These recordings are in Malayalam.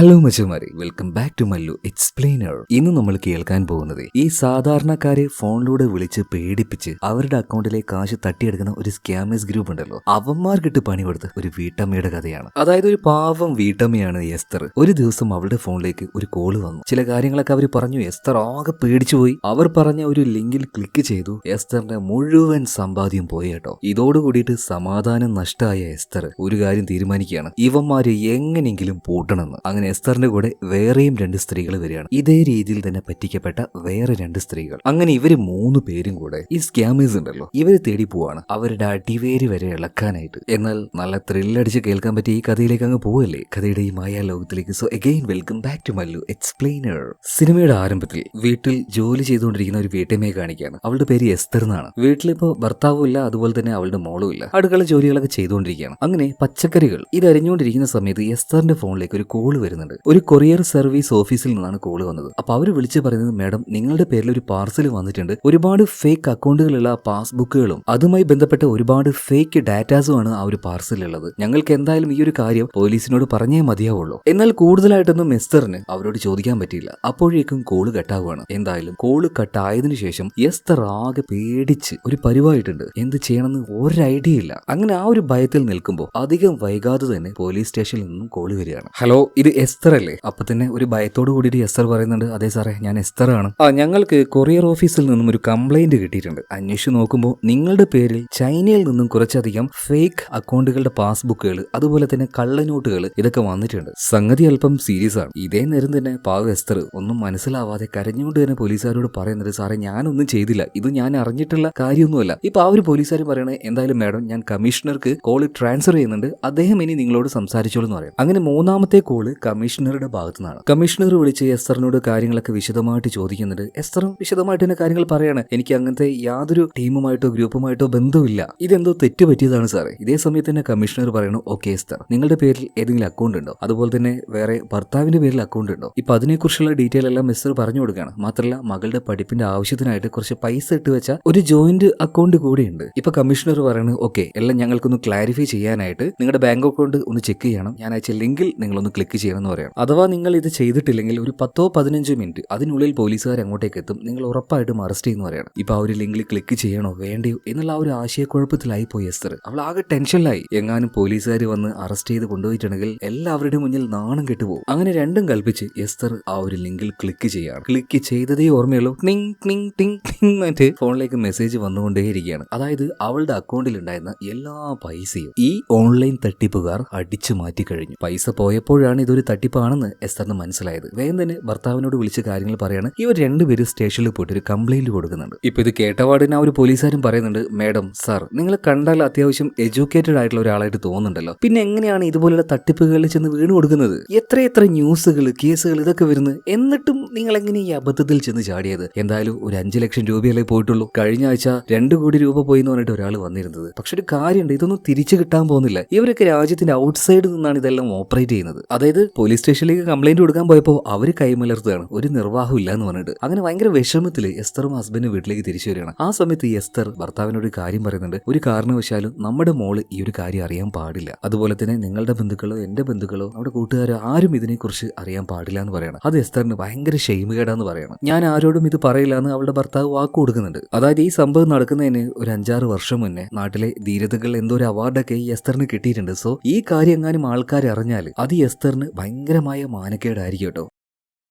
ഹലോ മച്ചുമാരി, welcome back to Mallu explainer. ഇന്ന് നമ്മൾ കേൾക്കാൻ പോകുന്നത് ഈ സാധാരണക്കാരെ ഫോണിലൂടെ വിളിച്ച് പേടിപ്പിച്ച് അവരുടെ അക്കൗണ്ടിലെ കാശ് തട്ടിയെടുക്കുന്ന ഒരു സ്കാമേഴ്സ് ഗ്രൂപ്പ് ഉണ്ടല്ലോ, അവന്മാർക്കിട്ട് പണി കൊടുത്ത് ഒരു വീട്ടമ്മയുടെ കഥയാണ്. അതായത് ഒരു പാവം വീട്ടമ്മയാണ് എസ്തർ. ഒരു ദിവസം അവളുടെ ഫോണിലേക്ക് ഒരു കോള് വന്നു. ചില കാര്യങ്ങളൊക്കെ അവർ പറഞ്ഞു. എസ്തർ ആകെ പേടിച്ചു പോയി. അവർ പറഞ്ഞ ഒരു ലിങ്കിൽ ക്ലിക്ക് ചെയ്തു. എസ്തറിന്റെ മുഴുവൻ സമ്പാദ്യം പോയി കേട്ടോ. ഇതോടുകൂടിയിട്ട് സമാധാനം നഷ്ടമായ എസ്തർ ഒരു കാര്യം തീരുമാനിക്കുകയാണ്, ഇവന്മാര് എങ്ങനെയെങ്കിലും പൂട്ടണമെന്ന്. അങ്ങനെ എസ്തറിന്റെ കൂടെ വേറെയും 2 സ്ത്രീകൾ വരികയാണ്. ഇതേ രീതിയിൽ തന്നെ പറ്റിക്കപ്പെട്ട വേറെ 2 സ്ത്രീകൾ. അങ്ങനെ ഇവര് 3 പേരും കൂടെ ഈ സ്കാമേഴ്സ് ഉണ്ടല്ലോ, ഇവര് തേടി പോവാണ് അവരുടെ അടിവേര് വരെ ഇളക്കാനായിട്ട്. എന്നാൽ നല്ല ത്രില്ലടിച്ച് കേൾക്കാൻ പറ്റിയ ഈ കഥയിലേക്ക് അങ്ങ് പോവല്ലേ, കഥയുടെ ഈ മായാ ലോകത്തിലേക്ക്. So again welcome back to Mallu explainer. സിനിമയുടെ ആരംഭത്തിൽ വീട്ടിൽ ജോലി ചെയ്തുകൊണ്ടിരിക്കുന്ന ഒരു വീട്ടമ്മയെ കാണിക്കുകയാണ്. അവളുടെ പേര് എസ്തർ എന്നാണ്. വീട്ടിലിപ്പോ ഭർത്താവും ഇല്ല, അതുപോലെ തന്നെ അവളുടെ മോളും ഇല്ല. അടുക്കള ജോലികളൊക്കെ ചെയ്തുകൊണ്ടിരിക്കുകയാണ്. അങ്ങനെ പച്ചക്കറികൾ ഇത് അരിഞ്ഞുകൊണ്ടിരിക്കുന്ന സമയത്ത് എസ്തറിന്റെ ഫോണിലേക്ക് ഒരു കോള് വരുന്നുണ്ട്. ഒരു കൊറിയർ സർവീസ് ഓഫീസിൽ നിന്നാണ് കോള് വന്നത്. അപ്പൊ അവർ വിളിച്ച് പറയുന്നത്, മാഡം നിങ്ങളുടെ പേരിൽ ഒരു പാർസൽ വന്നിട്ടുണ്ട്. ഒരുപാട് ഫേക്ക് അക്കൗണ്ടുകളുള്ള പാസ്ബുക്കുകളും അതുമായി ബന്ധപ്പെട്ട ഒരുപാട് ഫേക്ക് ഡാറ്റാസുമാണ് ആ ഒരു പാർസലുള്ളത്. ഞങ്ങൾക്ക് എന്തായാലും ഈ ഒരു കാര്യം പോലീസിനോട് പറഞ്ഞേ മതിയാവുള്ളൂ. എന്നാൽ കൂടുതലായിട്ടൊന്നും എസ്തറിന് അവരോട് ചോദിക്കാൻ പറ്റിയില്ല. അപ്പോഴേക്കും കോള് കട്ടാവുകയാണ്. എന്തായാലും കോള് കട്ടായതിനു ശേഷം എസ്തർ ആകെ പേടിച്ച് ഒരു പരിവായിട്ടുണ്ട്. എന്ത് ചെയ്യണമെന്ന് ഒരു ഐഡിയ ഇല്ല. അങ്ങനെ ആ ഒരു ഭയത്തിൽ നിൽക്കുമ്പോൾ അധികം വൈകാതെ തന്നെ പോലീസ് സ്റ്റേഷനിൽ നിന്നും കോള് വരികയാണ്. ഹലോ, ഇത് എസ്തർ അല്ലേ? അപ്പൊ തന്നെ ഒരു ഭയത്തോട് കൂടിയിട്ട് എസ്തർ പറയുന്നുണ്ട്, അതെ സാറേ, ഞാൻ എസ്തർ ആണ്. ഞങ്ങൾക്ക് കൊറിയർ ഓഫീസിൽ നിന്നും ഒരു കംപ്ലൈന്റ് കിട്ടിയിട്ടുണ്ട്. അന്വേഷിച്ച് നോക്കുമ്പോൾ നിങ്ങളുടെ പേരിൽ ചൈനയിൽ നിന്നും കുറച്ചധികം ഫേക്ക് അക്കൗണ്ടുകളുടെ പാസ്ബുക്കുകൾ അതുപോലെ തന്നെ കള്ളനോട്ടുകൾ ഇതൊക്കെ വന്നിട്ടുണ്ട്. സംഗതി അല്പം സീരിയസ് ആണ്. ഇതേ നേരം തന്നെ പാവ എസ്തർ ഒന്നും മനസ്സിലാവാതെ കരഞ്ഞുകൊണ്ട് തന്നെ പോലീസുകാരോട് പറയുന്നത്, സാറേ ഞാനൊന്നും ചെയ്തില്ല, ഇത് ഞാൻ അറിഞ്ഞിട്ടുള്ള കാര്യമൊന്നുമല്ല. ഇപ്പൊ ആ ഒരു പോലീസുകാർ പറയണത്, എന്തായാലും മാഡം ഞാൻ കമ്മീഷണർക്ക് കോള് ട്രാൻസ്ഫർ ചെയ്യുന്നുണ്ട്, അദ്ദേഹം ഇനി നിങ്ങളോട് സംസാരിച്ചോളൂ എന്ന് പറയും. അങ്ങനെ മൂന്നാമത്തെ കോള് കമ്മീഷണറുടെ ഭാഗത്തു നിന്നാണ്. കമ്മീഷണർ വിളിച്ച് എസ്തറിനോട് കാര്യങ്ങളൊക്കെ വിശദമായിട്ട് ചോദിക്കുന്നുണ്ട്. എസ്തറും വിശദമായിട്ട് തന്നെ കാര്യങ്ങൾ പറയാണ്, എനിക്ക് അങ്ങനത്തെ യാതൊരു ടീമുമായിട്ടോ ഗ്രൂപ്പുമായിട്ടോ ബന്ധമില്ല, ഇതെന്തോ തെറ്റ് പറ്റിയതാണ് സാറേ. ഇതേ സമയത്ത് തന്നെ കമ്മീഷണർ പറയണു, ഓക്കെ എസ്തർ, നിങ്ങളുടെ പേരിൽ ഏതെങ്കിലും അക്കൗണ്ട് ഉണ്ടോ? അതുപോലെ തന്നെ വേറെ ഭർത്താവിന്റെ പേരിൽ അക്കൗണ്ട് ഉണ്ടോ? ഇപ്പൊ അതിനെക്കുറിച്ചുള്ള ഡീറ്റെയിൽ എല്ലാം എസ്തർ പറഞ്ഞു കൊടുക്കുകയാണ്. മാത്രമല്ല മകളുടെ പഠിപ്പിന്റെ ആവശ്യത്തിനായിട്ട് കുറച്ച് പൈസ ഇട്ട് വെച്ച ഒരു ജോയിന്റ് അക്കൗണ്ട് കൂടിയുണ്ട്. ഇപ്പൊ കമ്മീഷണർ പറയണു, ഓക്കെ, എല്ലാം ഞങ്ങൾക്കൊന്ന് ക്ലാരിഫൈ ചെയ്യാനായിട്ട് നിങ്ങളുടെ ബാങ്ക് അക്കൗണ്ട് ഒന്ന് ചെക്ക് ചെയ്യണം, ഞാൻ അയച്ച ലിങ്കിൽ നിങ്ങളൊന്ന് ക്ലിക്ക് ചെയ്യണം എന്ന് പറയണം. അഥവാ നിങ്ങൾ ഇത് ചെയ്തിട്ടില്ലെങ്കിൽ ഒരു 10-15 മിനിറ്റ് അതിനുള്ളിൽ പോലീസുകാർ അങ്ങോട്ടേക്ക് എത്തും, നിങ്ങൾ ഉറപ്പായിട്ടും അറസ്റ്റ് ചെയ്യുന്ന പറയണം. ഇപ്പൊ ആ ഒരു ലിങ്കിൽ ക്ലിക്ക് ചെയ്യണോ വേണ്ടയോ എന്നുള്ള ആ ഒരു ആശയക്കുഴപ്പത്തിലായി പോയി എസ്തർ. അവൾ ആകെ ടെൻഷനിലായി. എങ്ങാനും പോലീസുകാർ വന്ന് അറസ്റ്റ് ചെയ്ത് കൊണ്ടുപോയിട്ടുണ്ടെങ്കിൽ എല്ലാവരുടെ മുന്നിൽ നാണം കെട്ടുപോകും. അങ്ങനെ രണ്ടും കൽപ്പിച്ച് എസ്തർ ആ ഒരു ലിങ്കിൽ ക്ലിക്ക് ചെയ്യാണ്. ക്ലിക്ക് ചെയ്തതേ ഓർമ്മയുള്ളൂ, ടിങ് ടിങ് ടിങ് ടിങ് എന്നിട്ട് ഫോണിലേക്ക് മെസ്സേജ് വന്നുകൊണ്ടേയിരിക്കുകയാണ്. അതായത് അവളുടെ അക്കൗണ്ടിൽ ഉണ്ടായിരുന്ന എല്ലാ പൈസയും ഈ ഓൺലൈൻ തട്ടിപ്പുകാർ അടിച്ചു മാറ്റി കഴിഞ്ഞു. പൈസ പോയപ്പോഴാണ് ഇതൊരു തട്ടിപ്പാണെന്ന് എസ്തറിന് മനസ്സിലായത്. വേഗം തന്നെ ഭർത്താവിനോട് വിളിച്ച് കാര്യങ്ങൾ പറയാണ്. ഇവർ 2 പേര് സ്റ്റേഷനിൽ പോയിട്ട് ഒരു കംപ്ലൈന്റ് കൊടുക്കുന്നുണ്ട്. ഇപ്പൊ ഇത് കേട്ടപാടിന് ആ ഒരു പോലീസുകാരും പറയുന്നുണ്ട്, മാഡം സാർ, നിങ്ങൾ കണ്ടാൽ അത്യാവശ്യം എഡ്യൂക്കേറ്റഡ് ആയിട്ടുള്ള ഒരാളായിട്ട് തോന്നുന്നുണ്ടല്ലോ, പിന്നെ എങ്ങനെയാണ് ഇതുപോലുള്ള തട്ടിപ്പുകളിൽ ചെന്ന് വീണ് കൊടുക്കുന്നത്? എത്ര ന്യൂസുകൾ കേസുകൾ ഇതൊക്കെ വരുന്നത്, എന്നിട്ടും നിങ്ങൾ എങ്ങനെ ഈ അബദ്ധത്തിൽ ചെന്ന് ചാടിയത്? എന്തായാലും ഒരു 5 ലക്ഷം രൂപയല്ലേ പോയിട്ടുള്ളൂ. കഴിഞ്ഞ ആഴ്ച 2 കോടി രൂപ പോയി എന്ന് പറഞ്ഞിട്ട് ഒരാൾ വന്നിരുന്നത്. പക്ഷെ ഒരു കാര്യമുണ്ട്, ഇതൊന്നും തിരിച്ചു കിട്ടാൻ പോകുന്നില്ല. ഇവരൊക്കെ രാജ്യത്തിന്റെ ഔട്ട്സൈഡിൽ നിന്നാണ് ഇതെല്ലാം ഓപ്പറേറ്റ് ചെയ്യുന്നത്. അതായത് പോലീസ് സ്റ്റേഷനിലേക്ക് കംപ്ലൈന്റ് കൊടുക്കാൻ പോയപ്പോൾ അവര് കൈമലർത്തുകയാണ്, ഒരു നിർവാഹം ഇല്ല എന്ന് പറഞ്ഞിട്ട്. അങ്ങനെ ഭയങ്കര വിഷമത്തിൽ എസ്തറും ഹസ്ബൻഡും വീട്ടിലേക്ക് തിരിച്ചു വരികയാണ്. ആ സമയത്ത് എസ്തർ ഭർത്താവിനോട് ഒരു കാര്യം പറയുന്നുണ്ട്, ഒരു കാരണവശാലും നമ്മുടെ മോള് ഈ ഒരു കാര്യം അറിയാൻ പാടില്ല. അതുപോലെ തന്നെ നിങ്ങളുടെ ബന്ധുക്കളോ എന്റെ ബന്ധുക്കളോ നമ്മുടെ കൂട്ടുകാരോ ആരും ഇതിനെക്കുറിച്ച് അറിയാൻ പാടില്ല എന്ന് പറയണം. അത് എസ്തറിന് ഭയങ്കര ഷെയിമുകേടാന്ന് പറയണം. ഞാൻ ആരോടും ഇത് പറയില്ല എന്ന് അവളുടെ ഭർത്താവ് വാക്ക് കൊടുക്കുന്നുണ്ട്. അതായത് ഈ സംഭവം നടക്കുന്നതിന് ഒരു 5-6 വർഷം മുന്നേ നാട്ടിലെ ധീരതകൾ എന്തോ ഒരു അവാർഡൊക്കെ ഈ എസ്തറിന് കിട്ടിയിട്ടുണ്ട്. സോ ഈ കാര്യം എങ്ങാനും ആൾക്കാർ അറിഞ്ഞാൽ അത് എസ്തറിന് ഭയങ്കരമായ മാനക്കേടായിരിക്കും കേട്ടോ.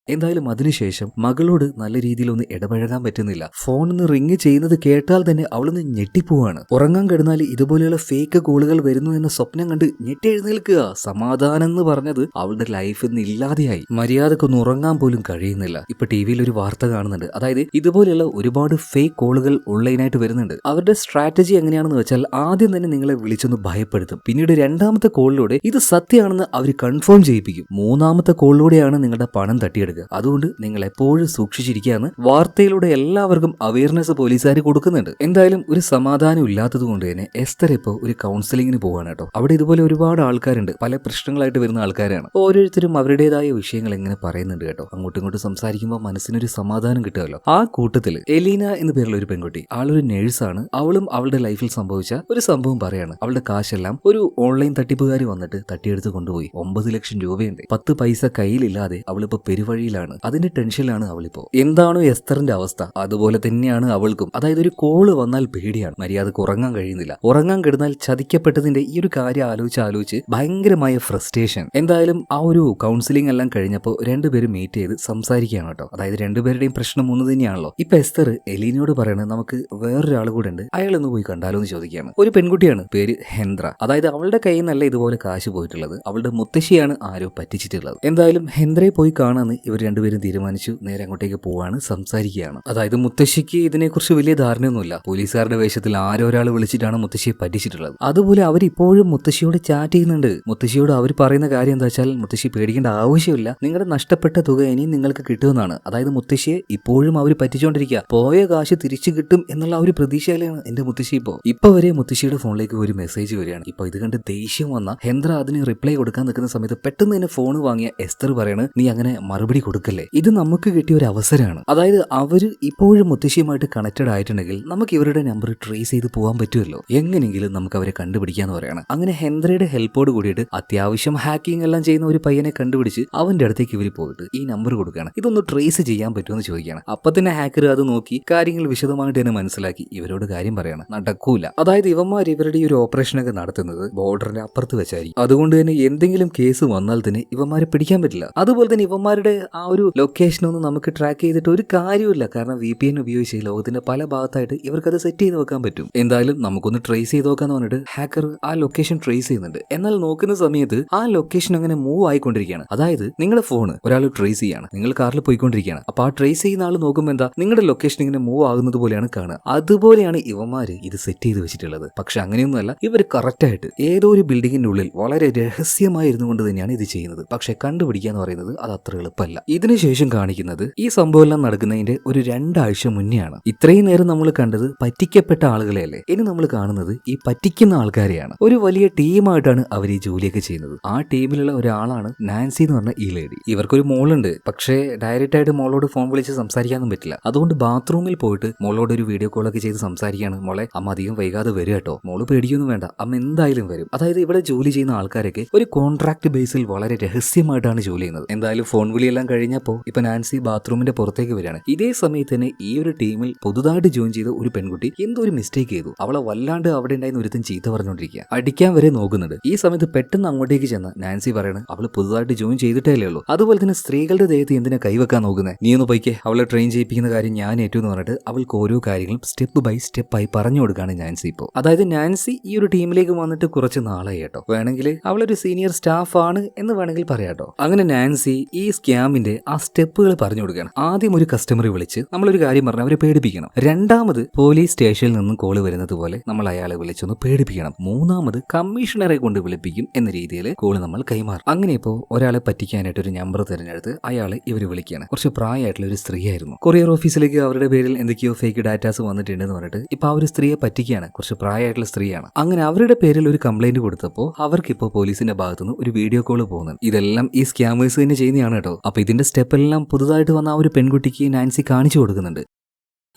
എന്തായാലും അതിനുശേഷം മകളോട് നല്ല രീതിയിലൊന്ന് ഇടപഴകാൻ പറ്റുന്നില്ല. ഫോണിന്ന് റിങ് ചെയ്യുന്നത് കേട്ടാൽ തന്നെ അവളൊന്ന് ഞെട്ടിപ്പോവാണ്. ഉറങ്ങാൻ കിടന്നാൽ ഇതുപോലെയുള്ള ഫേക്ക് കോളുകൾ വരുന്നു എന്ന സ്വപ്നം കണ്ട് ഞെട്ടി എഴുന്നേൽക്കുക. സമാധാനം എന്ന് പറഞ്ഞത് അവളുടെ ലൈഫിൽ നിന്ന് ഇല്ലാതെയായി. മര്യാദക്കൊന്ന് ഉറങ്ങാൻ പോലും കഴിയുന്നില്ല. ഇപ്പൊ ടിവിയിൽ ഒരു വാർത്ത കാണുന്നുണ്ട്. അതായത് ഇതുപോലെയുള്ള ഒരുപാട് ഫേക്ക് കോളുകൾ ഓൺലൈനായിട്ട് വരുന്നുണ്ട്. അവരുടെ സ്ട്രാറ്റജി എങ്ങനെയാണെന്ന് വെച്ചാൽ ആദ്യം തന്നെ നിങ്ങളെ വിളിച്ചൊന്ന് ഭയപ്പെടുത്തും. പിന്നീട് 2ാമത്തെ കോളിലൂടെ ഇത് സത്യമാണെന്ന് അവർ കൺഫേം ചെയ്യിപ്പിക്കും. 3ാമത്തെ കോളിലൂടെയാണ് നിങ്ങളുടെ പണം തട്ടിയെടുക്കുക. തട്ടിയെടുക്കുക. അതുകൊണ്ട് നിങ്ങൾ എപ്പോഴും സൂക്ഷിച്ചിരിക്കുകയെന്ന് വാർത്തയിലൂടെ എല്ലാവർക്കും അവയർനെസ് പോലീസുകാർ കൊടുക്കുന്നുണ്ട്. എന്തായാലും ഒരു സമാധാനം ഇല്ലാത്തത് കൊണ്ട് തന്നെ എസ്തർ ഇപ്പോൾ ഒരു കൗൺസിലിങ്ങിന് പോവാണ് കേട്ടോ. അവിടെ ഇതുപോലെ ഒരുപാട് ആൾക്കാരുണ്ട്, പല പ്രശ്നങ്ങളായിട്ട് വരുന്ന ആൾക്കാരാണ്. ഓരോരുത്തരും അവരുടേതായ വിഷയങ്ങൾ എങ്ങനെ പറയുന്നുണ്ട് കേട്ടോ. അങ്ങോട്ടും ഇങ്ങോട്ടും സംസാരിക്കുമ്പോൾ മനസ്സിനൊരു സമാധാനം കിട്ടുമല്ലോ. ആ കൂട്ടത്തിൽ എലീന എന്ന് പേരുള്ള ഒരു പെൺകുട്ടി, ആളൊരു നേഴ്സാണ്. അവളും അവളുടെ ലൈഫിൽ സംഭവിച്ച ഒരു സംഭവം പറയാണ്. അവളുടെ കാശെല്ലാം ഒരു ഓൺലൈൻ തട്ടിപ്പുകാർ വന്നിട്ട് തട്ടിയെടുത്ത് കൊണ്ടുപോയി. 9 ലക്ഷം രൂപയുണ്ട്. 10 പൈസ കയ്യിലില്ലാതെ അവളിപ്പോ പെരുവഴിയിലാണ്. അതിന്റെ ടെൻഷനിലാണ് അവളിപ്പോ. എന്താണോ എസ്തറിന്റെ അവസ്ഥ അതുപോലെ തന്നെയാണ് അവൾക്കും. അതായത് ഒരു കോള് വന്നാൽ പേടിയാണ്, മര്യാദക്ക് ഉറങ്ങാൻ കഴിയുന്നില്ല. ഉറങ്ങാൻ കിടന്നാൽ ചതിക്കപ്പെട്ടതിന്റെ ഈ ഒരു കാര്യം ആലോചിച്ച് ഭയങ്കരമായ ഫ്രസ്ട്രേഷൻ. എന്തായാലും ആ ഒരു കൗൺസിലിംഗ് എല്ലാം കഴിഞ്ഞപ്പോൾ രണ്ടുപേരും മീറ്റ് ചെയ്ത് സംസാരിക്കുകയാണ് കേട്ടോ. അതായത് രണ്ടുപേരുടെയും പ്രശ്നം ഒന്ന് തന്നെയാണല്ലോ. ഇപ്പൊ എസ്തർ എലീനയോട് പറയണത് നമുക്ക് വേറൊരാൾ കൂടെ ഉണ്ട്, അയാളൊന്ന് പോയി കണ്ടാലോ എന്ന് ചോദിക്കുകയാണ്. ഒരു പെൺകുട്ടിയാണ്, പേര് ഹെന്ദ്ര. അതായത് അവളുടെ കയ്യിൽ നിന്നല്ല ഇതുപോലെ കാശ് പോയിട്ടുള്ളത്, അവളുടെ മുത്തശ്ശിയാണ് ആരോ പറ്റിച്ചിട്ടുള്ളത്. എന്തായാലും ഹെന്ദ്രയെ പോയി കാണാന്ന് ഇവർ രണ്ടുപേരും തീരുമാനിച്ചു. നേരെ അങ്ങോട്ടേക്ക് പോവാണ്, സംസാരിക്കുകയാണ്. അതായത് മുത്തശ്ശിക്ക് ഇതിനെക്കുറിച്ച് വലിയ ധാരണയൊന്നുമില്ല. പോലീസുകാരുടെ വേഷത്തിൽ ആരോ ഒരാൾ വിളിച്ചിട്ടാണ് മുത്തശ്ശിയെ പറ്റിച്ചിട്ടുള്ളത്. അതുപോലെ അവരിപ്പോഴും മുത്തശ്ശിയോട് ചാറ്റ് ചെയ്യുന്നുണ്ട്. മുത്തശ്ശിയോട് അവർ പറയുന്ന കാര്യം എന്താ വെച്ചാൽ, മുത്തശ്ശി പേടിക്കേണ്ട ആവശ്യമില്ല, നിങ്ങളുടെ നഷ്ടപ്പെട്ട തുക ഇനി നിങ്ങൾക്ക് കിട്ടുമെന്നാണ്. അതായത് മുത്തശ്ശിയെ ഇപ്പോഴും അവർ പറ്റിച്ചുകൊണ്ടിരിക്കുക, പോയ കാശ് തിരിച്ചു കിട്ടും എന്നുള്ള ആ ഒരു പ്രതീക്ഷയിലാണ് എന്റെ മുത്തശ്ശി. ഇപ്പൊ വരെ മുത്തശ്ശിയുടെ ഫോണിലേക്ക് ഒരു മെസ്സേജ് വരികയാണ്. ഇപ്പൊ ഇത് കണ്ട് ദേഷ്യം വന്ന ഹെന്ദ്ര അതിന് റിപ്ലൈ കൊടുക്കാൻ നിൽക്കുന്ന സമയത്ത് പെട്ടെന്ന് തന്നെ ഫോൺ വാങ്ങിയ എസ്തർ പറയാണ്, നീ അങ്ങനെ മറുപടി കൊടുക്കല്ലേ, ഇത് നമുക്ക് കിട്ടിയ ഒരു അവസരമാണ്. അതായത് അവര് ഇപ്പോഴും മുത്തശ്ശിയുമായിട്ട് കണക്റ്റഡ് ആയിട്ടുണ്ടെങ്കിൽ നമുക്ക് ഇവരുടെ നമ്പർ ട്രേസ് ചെയ്ത് പോകാൻ പറ്റുമല്ലോ, എങ്ങനെയെങ്കിലും നമുക്ക് അവരെ കണ്ടുപിടിക്കാന്ന് പറയാണ്. അങ്ങനെ ഹെന്ദ്രയുടെ ഹെൽപ്പോട് കൂടിയിട്ട് അത്യാവശ്യം ഹാക്കിംഗ് എല്ലാം ചെയ്യുന്ന ഒരു പയ്യനെ കണ്ടുപിടിച്ച് അവന്റെ അടുത്തേക്ക് ഇവർ പോയിട്ട് ഈ നമ്പർ കൊടുക്കുകയാണ്. ഇതൊന്ന് ട്രേസ് ചെയ്യാൻ പറ്റുമെന്ന് ചോദിക്കുകയാണ്. അപ്പൊ തന്നെ ഹാക്കർ അത് നോക്കി കാര്യങ്ങൾ വിശദമായിട്ട് തന്നെ മനസ്സിലാക്കി ഇവരോട് കാര്യം പറയാണ്, നടക്കൂല. അതായത് ഇവന്മാർ ഇവരുടെ ഈ ഒരു ഓപ്പറേഷനൊക്കെ നടത്തുന്നത് ബോർഡറിന്റെ അപ്പുറത്ത് വെച്ചായിരിക്കും. അതുകൊണ്ട് തന്നെ എന്തെങ്കിലും കേസ് വന്നാൽ തന്നെ ഇവന്മാരെ പിടിക്കാൻ പറ്റില്ല. അതുപോലെ തന്നെ ഇവന്മാരുടെ ആ ഒരു ലൊക്കേഷനൊന്നും നമുക്ക് ട്രാക്ക് ചെയ്തിട്ട് ഒരു കാര്യമില്ല. കാരണം VPN ഉപയോഗിച്ച് ലോകത്തിന്റെ പല ഭാഗത്തായിട്ട് ഇവർക്കത് സെറ്റ് ചെയ്ത് വെക്കാൻ പറ്റും. എന്തായാലും നമുക്കൊന്ന് ട്രേസ് ചെയ്ത് നോക്കാന്ന് പറഞ്ഞിട്ട് ഹാക്കർ ആ ലൊക്കേഷൻ ട്രേസ് ചെയ്യുന്നുണ്ട്. എന്നാൽ നോക്കുന്ന സമയത്ത് ആ ലൊക്കേഷൻ അങ്ങനെ മൂവ് ആയിക്കൊണ്ടിരിക്കുകയാണ്. അതായത് നിങ്ങളുടെ ഫോൺ ഒരാൾ ട്രേസ് ചെയ്യാണ്, നിങ്ങൾ കാറിൽ പോയിക്കൊണ്ടിരിക്കുകയാണ്. അപ്പൊ ആ ട്രേസ് ചെയ്യുന്ന ആൾ നോക്കുമ്പോൾ എന്താ, നിങ്ങളുടെ ലൊക്കേഷൻ ഇങ്ങനെ മൂവ് ആകുന്നത് പോലെയാണ് കാണുക. അതുപോലെയാണ് ഇവന്മാര് ഇത് സെറ്റ് ചെയ്ത് വെച്ചിട്ടുള്ളത്. പക്ഷെ അങ്ങനെയൊന്നുമല്ല, ഇവർ കറക്റ്റ് ആയിട്ട് ഏതോ ഒരു ബിൽഡിങ്ങിന്റെ ഉള്ളിൽ വളരെ രഹസ്യമായിരുന്നു കൊണ്ട് തന്നെയാണ് ഇത് ചെയ്യുന്നത്. പക്ഷെ കണ്ടുപിടിക്കുക എന്ന് പറയുന്നത് അത് അത്ര എളുപ്പമല്ല. ഇതിനുശേഷം കാണിക്കുന്നത് ഈ സംഭവം എല്ലാം നടക്കുന്നതിന്റെ ഒരു 2 ആഴ്ച മുന്നെയാണ്. ഇത്രയും നേരം നമ്മൾ കണ്ടത് പറ്റിക്കപ്പെട്ട ആളുകളെയല്ലേ, ഇനി നമ്മൾ കാണുന്നത് ഈ പറ്റിക്കുന്ന ആൾക്കാരെയാണ്. ഒരു വലിയ ടീമായിട്ടാണ് അവർ ഈ ജോലിയൊക്കെ ചെയ്യുന്നത്. ആ ടീമിലുള്ള ഒരാളാണ് നാൻസി എന്ന് പറഞ്ഞ ഈ ലേഡി. ഇവർക്കൊരു മോളുണ്ട്, പക്ഷേ ഡയറക്റ്റ് ആയിട്ട് മോളോട് ഫോൺ വിളിച്ച് സംസാരിക്കാനൊന്നും പറ്റില്ല. അതുകൊണ്ട് ബാത്റൂമിൽ പോയിട്ട് മോളോട് ഒരു വീഡിയോ കോളൊക്കെ ചെയ്ത് സംസാരിക്കുകയാണ്. മോളെ, അമ്മ അധികം വൈകാതെ വരും കേട്ടോ, മോള് പേടിക്കൊന്നും വേണ്ട, അമ്മ എന്തായാലും വരും. അതായത് ഇവിടെ ജോലി ചെയ്യുന്ന ആൾക്കാരൊക്കെ ഒരു കോൺട്രാക്ട് ബേസിൽ വളരെ രഹസ്യമായിട്ടാണ് ജോലി ചെയ്യുന്നത്. എന്തായാലും ഫോൺ വിളിയെല്ലാം കഴിഞ്ഞപ്പോൾ ഇപ്പൊ നാൻസി ബാത്റൂമിന്റെ പുറത്തേക്ക് വരികയാണ്. ഇതേ സമയത്ത് തന്നെ ഈ ഒരു ടീമിൽ പുതുതായിട്ട് ജോയിൻ ചെയ്ത ഒരു പെൺകുട്ടി എന്തോ ഒരു മിസ്റ്റേക്ക് ചെയ്തു. അവളെ വല്ലാണ്ട് അവിടെ ഉണ്ടായിരുന്ന ഒരുത്തൻ ചീത്ത പറഞ്ഞുകൊണ്ടിരിക്കുക, അടിക്കാൻ വരെ നോക്കുന്നുണ്ട്. ഈ സമയത്ത് പെട്ടെന്ന് അങ്ങോട്ടേക്ക് ചെന്ന് നാൻസി പറയണം, അവള് പുതുതായിട്ട് ജോയിൻ ചെയ്തിട്ടേ ഉള്ളൂ, അതുപോലെ തന്നെ സ്ത്രീകളുടെ ദേഹത്ത് എന്തിനാ കൈവെക്കാൻ നോക്കുന്നത്, നീ ഒന്ന് പോയിക്കേ, അവളെ ട്രെയിൻ ചെയ്യിപ്പിക്കുന്ന കാര്യം ഞാൻ ഏറ്റു എന്ന് പറഞ്ഞിട്ട് അവൾക്ക് ഓരോ കാര്യങ്ങളും സ്റ്റെപ്പ് ബൈ സ്റ്റെപ്പ് ആയി പറഞ്ഞു കൊടുക്കുകയാണ് നാൻസി. ഇപ്പോൾ അതായത് നാൻസി ഈ ഒരു ടീമിലേക്ക് വന്നിട്ട് കുറച്ച് നാളായി കേട്ടോ, വേണമെങ്കിൽ അവളൊരു സീനിയർ സ്റ്റാഫ് ആണ് എന്ന് വേണമെങ്കിൽ പറയാട്ടോ. അങ്ങനെ നാൻസി ഈ സ്കാമിന്റെ ആ സ്റ്റെപ്പുകൾ പറഞ്ഞു കൊടുക്കുകയാണ്. ആദ്യം ഒരു കസ്റ്റമറെ വിളിച്ച് നമ്മളൊരു കാര്യം പറഞ്ഞ് അവരെ പേടിപ്പിക്കണം. രണ്ടാമത് പോലീസ് സ്റ്റേഷനിൽ നിന്നും കോള് വരുന്നത് പോലെ നമ്മൾ അയാളെ വിളിച്ചൊന്ന് പേടിപ്പിക്കണം. മൂന്നാമത് കമ്മീഷണറെ കൊണ്ട് വിളിപ്പിക്കും എന്ന രീതിയിൽ കോള് നമ്മൾ കൈമാറും. അങ്ങനെ ഇപ്പോൾ ഒരാളെ പറ്റിക്കാനായിട്ട് ഒരു നമ്പർ തിരഞ്ഞെടുത്ത് അയാളെ ഇവർ വിളിക്കുകയാണ്. കുറച്ച് പ്രായമായിട്ടുള്ള ഒരു സ്ത്രീയായിരുന്നു. കൊറിയർ ഓഫീസിലേക്ക് അവരുടെ പേരിൽ എന്തൊക്കെയോ ഫേക്ക് ഡാറ്റാസ് വന്നിട്ടുണ്ടെന്ന് പറഞ്ഞിട്ട് ഇപ്പൊ ആ ഒരു സ്ത്രീയെ പറ്റിക്കുകയാണ്. കുറച്ച് പ്രായമായിട്ടുള്ള സ്ത്രീയാണ്. അങ്ങനെ അവരുടെ പേരിൽ ഒരു കംപ്ലൈന്റ് കൊടുത്തപ്പോൾ അവർക്കിപ്പോൾ പോലീസിന്റെ ഭാഗത്തുനിന്ന് ഒരു വീഡിയോ കോള് പോകുന്നുണ്ട്. ഇതെല്ലാം ഈ സ്കാമേഴ്സ് തന്നെ ചെയ്യുന്നതാണ് കേട്ടോ. അപ്പൊ ഇതിന്റെ സ്റ്റെപ്പ് എല്ലാം പുതുതായിട്ട് വന്ന ആ ഒരു പെൺകുട്ടിക്ക് നാൻസി കാണിച്ചു കൊടുക്കുന്നുണ്ട്.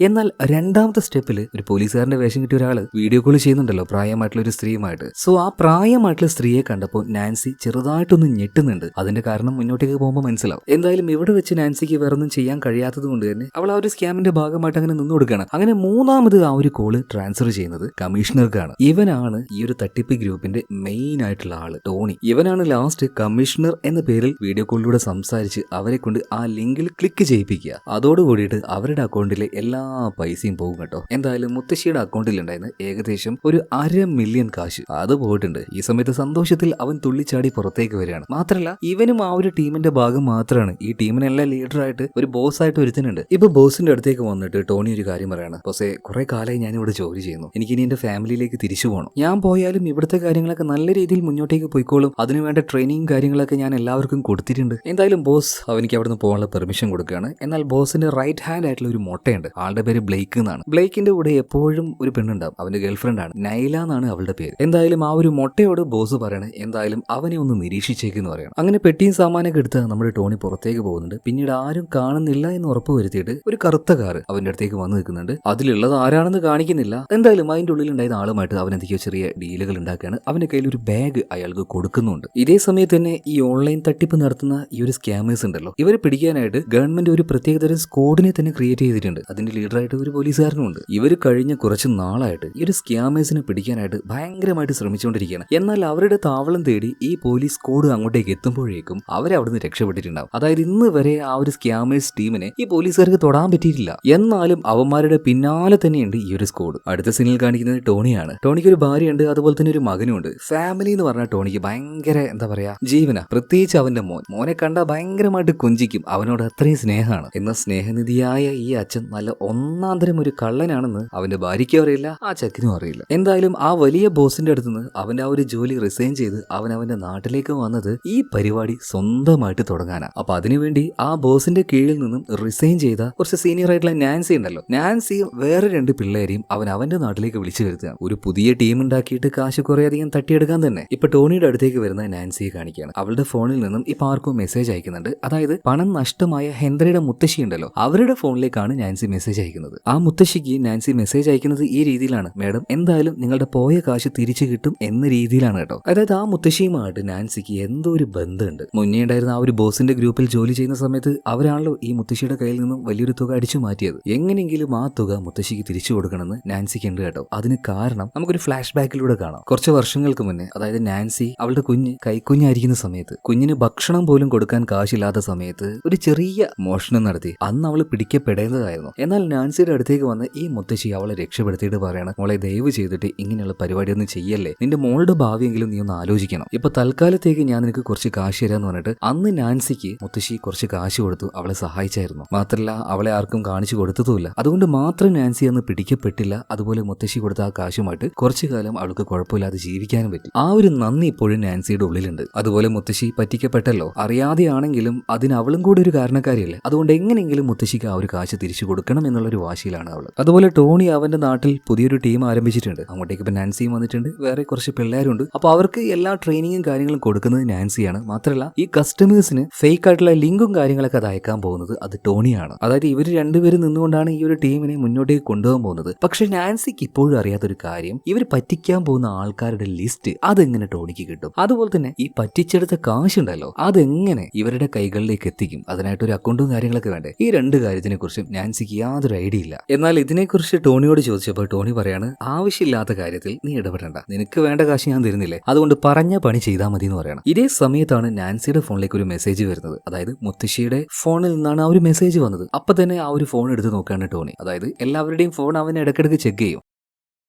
എന്നാൽ രണ്ടാമത്തെ സ്റ്റെപ്പിൽ ഒരു പോലീസുകാരന്റെ വേഷം കിട്ടിയ ഒരാൾ വീഡിയോ കോൾ ചെയ്യുന്നുണ്ടല്ലോ പ്രായമായിട്ടുള്ള ഒരു സ്ത്രീയുമായിട്ട്. സോ ആ പ്രായമായിട്ടുള്ള സ്ത്രീയെ കണ്ടപ്പോൾ നാൻസി ചെറുതായിട്ടൊന്ന് ഞെട്ടുന്നുണ്ട്. അതിന്റെ കാരണം മുന്നോട്ടേക്ക് പോകുമ്പോൾ മനസ്സിലാവും. എന്തായാലും ഇവിടെ വെച്ച് നാൻസിക്ക് വേറൊന്നും ചെയ്യാൻ കഴിയാത്തത് കൊണ്ട് തന്നെ അവൾ ആ ഒരു സ്കാമിന്റെ ഭാഗമായിട്ട് അങ്ങനെ നിന്നു കൊടുക്കുകയാണ്. അങ്ങനെ മൂന്നാമത് ആ ഒരു കോള് ട്രാൻസ്ഫർ ചെയ്യുന്നത് കമ്മീഷണർക്കാണ്. ഇവനാണ് ഈ ഒരു തട്ടിപ്പ് ഗ്രൂപ്പിന്റെ മെയിൻ ആയിട്ടുള്ള ആള്, ടോണി. ഇവനാണ് ലാസ്റ്റ് കമ്മീഷണർ എന്ന പേരിൽ വീഡിയോ കോളിലൂടെ സംസാരിച്ച് അവരെ കൊണ്ട് ആ ലിങ്കിൽ ക്ലിക്ക് ചെയ്യിപ്പിക്കുക. അതോടുകൂടിയിട്ട് അവരുടെ അക്കൗണ്ടിലെ എല്ലാ പൈസയും പോകും കേട്ടോ. എന്തായാലും മുത്തശ്ശിയുടെ അക്കൗണ്ടിൽ ഉണ്ടായിരുന്ന ഏകദേശം ഒരു 500,000 കാശ് അത് പോയിട്ടുണ്ട്. ഈ സമയത്ത് സന്തോഷത്തിൽ അവൻ തുള്ളിച്ചാടി പുറത്തേക്ക് വരികയാണ്. മാത്രമല്ല ഇവനും ആ ഒരു ടീമിന്റെ ഭാഗം മാത്രമാണ്. ഈ ടീമിനെല്ലാം ലീഡറായിട്ട് ഒരു ബോസ് ആയിട്ട് ഒരുത്തനുണ്ട്. ഇപ്പൊ ബോസിന്റെ അടുത്തേക്ക് വന്നിട്ട് ടോണി ഒരു കാര്യം പറയാണ്. ബോസേ, കുറെ കാലമായി ഞാൻ ഇവിടെ ജോലി ചെയ്യുന്നു, എനിക്കിനി എന്റെ ഫാമിലിയിലേക്ക് തിരിച്ചു പോകണം. ഞാൻ പോയാലും ഇവിടുത്തെ കാര്യങ്ങളൊക്കെ നല്ല രീതിയിൽ മുന്നോട്ടേക്ക് പോയിക്കോളും, അതിനുവേണ്ട ട്രെയിനിങ് കാര്യങ്ങളൊക്കെ ഞാൻ എല്ലാവർക്കും കൊടുത്തിട്ടുണ്ട്. എന്തായാലും ബോസ് അവനിക്ക് അവിടുന്ന് പോകാനുള്ള പെർമിഷൻ കൊടുക്കുകയാണ്. എന്നാൽ ബോസിന്റെ റൈറ്റ് ഹാൻഡ് ആയിട്ടുള്ള ഒരു മുട്ടയുണ്ട്. ആളുടെ പേര് ബ്ലേക്ക് എന്നാണ്. ബ്ലേക്കിന്റെ കൂടെ എപ്പോഴും ഒരു പെണ്ണുണ്ടാവും. അവന്റെ ഗേൾഫ്രണ്ട് ആണ്, നൈല എന്നാണ് അവളുടെ പേര്. എന്തായാലും ആ ഒരു മുട്ടയോട് ബോസ് പറയണേ എന്തായാലും അവനെ ഒന്ന് നിരീക്ഷിച്ചേക്കെന്ന് പറയണം. അങ്ങനെ പെട്ടിയും സാമാനൊക്കെ എടുത്ത് നമ്മുടെ ടോണി പുറത്തേക്ക് പോകുന്നുണ്ട്. പിന്നീട് ആരും കാണുന്നില്ല എന്ന് ഉറപ്പ് വരുത്തിയിട്ട് ഒരു കറുത്ത കാറ് അവന്റെ അടുത്തേക്ക് വന്ന് നിൽക്കുന്നുണ്ട്. അതിലുള്ളത് ആരാണെന്ന് കാണിക്കുന്നില്ല. എന്തായാലും അതിന്റെ ഉള്ളിൽ ഉണ്ടായിരുന്ന ആളുമായിട്ട് അവൻ എന്തൊക്കെയോ ചെറിയ ഡീലുകൾ ഉണ്ടാക്കുകയാണ്. അവന്റെ കയ്യിൽ ഒരു ബാഗ് അയാൾക്ക് കൊടുക്കുന്നുണ്ട്. ഇതേ സമയത്ത് തന്നെ ഈ ഓൺലൈൻ തട്ടിപ്പ് നടത്തുന്ന ഈ ഒരു സ്കാമേഴ്സ് ഉണ്ടല്ലോ, ഇവരെ പിടിക്കാനായിട്ട് ഗവൺമെന്റ് ഒരു പ്രത്യേകതരം സ്ക്വാഡിനെ തന്നെ ക്രിയേറ്റ് ചെയ്തിട്ടുണ്ട്. അതിന്റെ ലീഡറായിട്ട് ഒരു പോലീസുകാരനുണ്ട്. ഇവർ കഴിഞ്ഞ കുറച്ച് നാളായിട്ട് ഈ ഒരു സ്കാമേഴ്സിനെ പിടിക്കാനായിട്ട് ഭയങ്കരമായിട്ട് ശ്രമിച്ചുകൊണ്ടിരിക്കുകയാണ്. എന്നാൽ അവരുടെ താവളം തേടി ഈ പോലീസ് സ്ക്വാഡ് അങ്ങോട്ടേക്ക് എത്തുമ്പോഴേക്കും അവരെ അവിടുന്ന് രക്ഷപ്പെട്ടിട്ടുണ്ടാവും. അതായത് ഇന്ന് വരെ ആ ഒരു സ്കാമേഴ്സ് ടീമിനെ ഈ പോലീസുകാർക്ക് തൊടാൻ പറ്റിയിട്ടില്ല. എന്നാലും അവന്മാരുടെ പിന്നാലെ തന്നെയുണ്ട് ഈ ഒരു സ്ക്വാഡ്. അടുത്ത സീനിൽ കാണിക്കുന്നത് ടോണിയാണ്. ടോണിക്ക് ഒരു ഭാര്യയുണ്ട്, അതുപോലെ തന്നെ ഒരു മകനുണ്ട്. ഫാമിലി എന്ന് പറഞ്ഞാൽ ടോണിക്ക് ഭയങ്കര എന്താ പറയാ ജീവന. പ്രത്യേകിച്ച് അവന്റെ മോനെ കണ്ടാൽ ഭയങ്കരമായിട്ട് കൊഞ്ചിക്കും. അവനോട് അത്രയും സ്നേഹമാണ്. എന്നാൽ സ്നേഹനിധിയായ ഈ അച്ഛൻ നല്ല ഒന്നാന്തരം ഒരു കള്ളനാണെന്ന് അവന്റെ ഭാര്യയ്ക്കും അറിയില്ല, ആ ചെക്കനും അറിയില്ല. എന്തായാലും ആ വലിയ ബോസിന്റെ അടുത്തുനിന്ന് അവന്റെ ആ ഒരു ജോലി റിസൈൻ ചെയ്ത് അവന്റെ നാട്ടിലേക്ക് വന്നത് ഈ പരിപാടി സ്വന്തമായിട്ട് തുടങ്ങാനാണ്. അപ്പൊ അതിനുവേണ്ടി ആ ബോസിന്റെ കീഴിൽ നിന്നും റിസൈൻ ചെയ്ത കുറച്ച് സീനിയർ ആയിട്ടുള്ള നാൻസി ഉണ്ടല്ലോ, നാൻസി വേറെ 2 പിള്ളേരെയും അവന്റെ നാട്ടിലേക്ക് വിളിച്ചു വരുത്തുകയാണ്. ഒരു പുതിയ ടീം ഉണ്ടാക്കിയിട്ട് കാശ് കുറെ അധികം തട്ടിയെടുക്കാൻ തന്നെ. ഇപ്പൊ ടോണിയുടെ അടുത്തേക്ക് വരുന്ന നാൻസിയെ കാണിക്കുകയാണ്. അവളുടെ ഫോണിൽ നിന്നും ഇപ്പൊ ആർക്കും മെസ്സേജ് അയക്കുന്നുണ്ട്. അതായത് പണം നഷ്ടമായ ഹെൻറിയുടെ മുത്തശ്ശി ഉണ്ടല്ലോ, അവരുടെ ഫോണിലേക്കാണ് നാൻസി മെസ്സേജ് അയക്കുന്നത്. ആ മുത്തശ്ശിക്ക് നാൻസി മെസ്സേജ് അയക്കുന്നത് ഈ രീതിയിലാണ്: മേഡം, എന്തായാലും നിങ്ങളുടെ പോയ കാശ് തിരിച്ചു കിട്ടും എന്ന രീതിയിലാണ് കേട്ടോ. അതായത് ആ മുത്തശ്ശിയുമായിട്ട് നാൻസിക്ക് എന്തോ ഒരു ബന്ധമുണ്ട്. മുന്നേ ഉണ്ടായിരുന്ന ആ ഒരു ബോസിന്റെ ഗ്രൂപ്പിൽ ജോലി ചെയ്യുന്ന സമയത്ത് അവരാണല്ലോ ഈ മുത്തശ്ശിയുടെ കയ്യിൽ നിന്നും വലിയൊരു തുക അടിച്ചു മാറ്റിയത്. എങ്ങനെയെങ്കിലും ആ തുക മുത്തശ്ശിക്ക് തിരിച്ചു കൊടുക്കണമെന്ന് നാൻസിക്ക് ഉണ്ട് കേട്ടോ. അതിന് കാരണം നമുക്കൊരു ഫ്ലാഷ് ബാക്കിലൂടെ കാണാം. കുറച്ച് വർഷങ്ങൾക്ക് മുന്നേ, അതായത് നാൻസി അവളുടെ കുഞ്ഞ് കൈക്കുഞ്ഞായിരിക്കുന്ന സമയത്ത്, കുഞ്ഞിന് ഭക്ഷണം പോലും കൊടുക്കാൻ കാശില്ലാത്ത സമയത്ത് ഒരു ചെറിയ മോഷണം നടത്തി. അന്ന് അവൾ പിടിക്കപ്പെടേണ്ടതായിരുന്നു. എന്നാൽ നാൻസിയുടെ അടുത്തേക്ക് വന്ന് ഈ മുത്തശ്ശി അവളെ രക്ഷപ്പെടുത്തിയിട്ട് പറയണം: മോളെ, ദയവ് ചെയ്തിട്ട് ഇങ്ങനെയുള്ള പരിപാടിയൊന്നും ചെയ്യല്ലേ, നിന്റെ മോളുടെ ഭാവിയെങ്കിലും നീ ഒന്ന് ആലോചിക്കണം. ഇപ്പൊ തൽക്കാലത്തേക്ക് ഞാൻ നിനക്ക് കുറച്ച് കാശ് തരാന്ന് പറഞ്ഞിട്ട് അന്ന് നാൻസിക്ക് മുത്തശ്ശി കുറച്ച് കാശ് കൊടുത്തു അവളെ സഹായിച്ചായിരുന്നു. മാത്രമല്ല അവളെ ആർക്കും കാണിച്ചു കൊടുത്തതുമില്ല. അതുകൊണ്ട് മാത്രം നാൻസി അന്ന് പിടിക്കപ്പെട്ടില്ല. അതുപോലെ മുത്തശ്ശി കൊടുത്ത ആ കാശുമായിട്ട് കുറച്ചു കാലം അവൾക്ക് കുഴപ്പമില്ലാതെ ജീവിക്കാനും പറ്റി. ആ ഒരു നന്ദി ഇപ്പോഴും നാൻസിയുടെ ഉള്ളിലുണ്ട്. അതുപോലെ മുത്തശ്ശി പറ്റിക്കപ്പെട്ടല്ലോ, അറിയാതെയാണെങ്കിലും അതിന് അവളും കൂടി ഒരു കാരണക്കാരിയല്ലേ. അതുകൊണ്ട് എങ്ങനെയെങ്കിലും മുത്തശ്ശിക്ക് ആ ഒരു കാശ് തിരിച്ചു കൊടുക്കണം എന്നുള്ളൊരു വാശിയിലാണ് അവൾ. അതുപോലെ ടോണി അവന്റെ നാട്ടിൽ പുതിയൊരു ടീം ആരംഭിച്ചിട്ടുണ്ട്. അങ്ങോട്ടേക്ക് ഇപ്പൊ നാൻസിയും വന്നിട്ടുണ്ട്, വേറെ കുറച്ച് പിള്ളേരുണ്ട്. അപ്പൊ അവർക്ക് എല്ലാ ട്രെയിനിങ്ങും കാര്യങ്ങളും കൊടുക്കുന്നത് നാൻസിയാണ്. മാത്രമല്ല ഈ കസ്റ്റമേഴ്സിന് ഫേക്ക് ആയിട്ടുള്ള ലിങ്കും കാര്യങ്ങളൊക്കെ അത് അയക്കാൻ പോകുന്നത് അത് ടോണിയാണ്. അതായത് ഇവർ രണ്ടുപേരും നിന്നുകൊണ്ടാണ് ഈ ഒരു ടീമിനെ മുന്നോട്ടേക്ക് കൊണ്ടുപോകാൻ പോകുന്നത്. പക്ഷെ നാൻസിക്ക് ഇപ്പോഴും അറിയാത്തൊരു കാര്യം, ഇവർ പറ്റിക്കാൻ പോകുന്ന ആൾക്കാരുടെ ലിസ്റ്റ് അതെങ്ങനെ ടോണിക്ക് കിട്ടും. അതുപോലെ തന്നെ ഈ പറ്റിച്ചെടുത്ത കാശുണ്ടല്ലോ അതെങ്ങനെ ഇവരുടെ കൈകളിലേക്ക് എത്തിക്കും. അതിനായിട്ട് ഒരു അക്കൗണ്ടും കാര്യങ്ങളൊക്കെ വേണ്ടേ. ഈ 2 കാര്യത്തിനെ കുറിച്ചും നാൻസിക്ക് യാതൊരു ഐഡിയ ഇല്ല. എന്നാൽ ഇതിനെക്കുറിച്ച് ടോണിയോട് ചോദിച്ചപ്പോൾ ടോണി പറയാണ്: ആവശ്യമില്ലാത്ത കാര്യത്തിൽ നീ ഇടപെടേണ്ട, നിനക്ക് വേണ്ട കാശ് ഞാൻ തരുന്നില്ലേ, അതുകൊണ്ട് പറഞ്ഞ പണി ചെയ്താൽ മതി എന്ന് പറയണം. ഇതേ സമയത്താണ് നാൻസിയുടെ ഫോണിലേക്ക് ഒരു മെസ്സേജ് വരുന്നത്. അതായത് മുത്തശ്ശിയുടെ ഫോണിൽ നിന്നാണ് ആ ഒരു മെസ്സേജ് വന്നത്. അപ്പൊ തന്നെ ആ ഒരു ഫോൺ എടുത്ത് നോക്കുകയാണ് ടോണി. അതായത് എല്ലാവരുടെയും ഫോൺ അവൻ ഇടയ്ക്കിടയ്ക്ക് ചെക്ക് ചെയ്യും.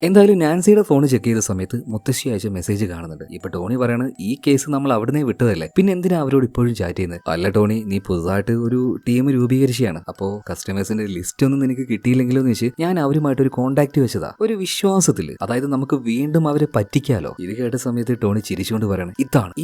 എന്തായാലും നാൻസിയുടെ ഫോൺ ചെക്ക് ചെയ്ത സമയത്ത് മുത്തശ്ശി അയച്ച മെസ്സേജ് കാണുന്നുണ്ട്. ഇപ്പൊ ടോണി പറയാണ്: ഈ കേസ് നമ്മൾ അവിടുന്ന് വിട്ടതല്ലേ, പിന്നെ എന്തിനാ അവരോട് ഇപ്പോഴും ചാറ്റ് ചെയ്യുന്നത്? അല്ല ടോണി, നീ പുതുതായിട്ട് ഒരു ടീം രൂപീകരിച്ചാണ്, അപ്പോ കസ്റ്റമേഴ്സിന്റെ ലിസ്റ്റ് ഒന്നും നിനക്ക് കിട്ടിയില്ലെങ്കിലോ എന്ന് വെച്ച് ഞാൻ അവരുമായിട്ട് ഒരു കോൺടാക്ട് വെച്ചതാ, ഒരു വിശ്വാസത്തിൽ. അതായത് നമുക്ക് വീണ്ടും അവരെ പറ്റിക്കാലോ. ഇത് കേട്ട സമയത്ത് ടോണി ചിരിച്ചുകൊണ്ട് പറയണം: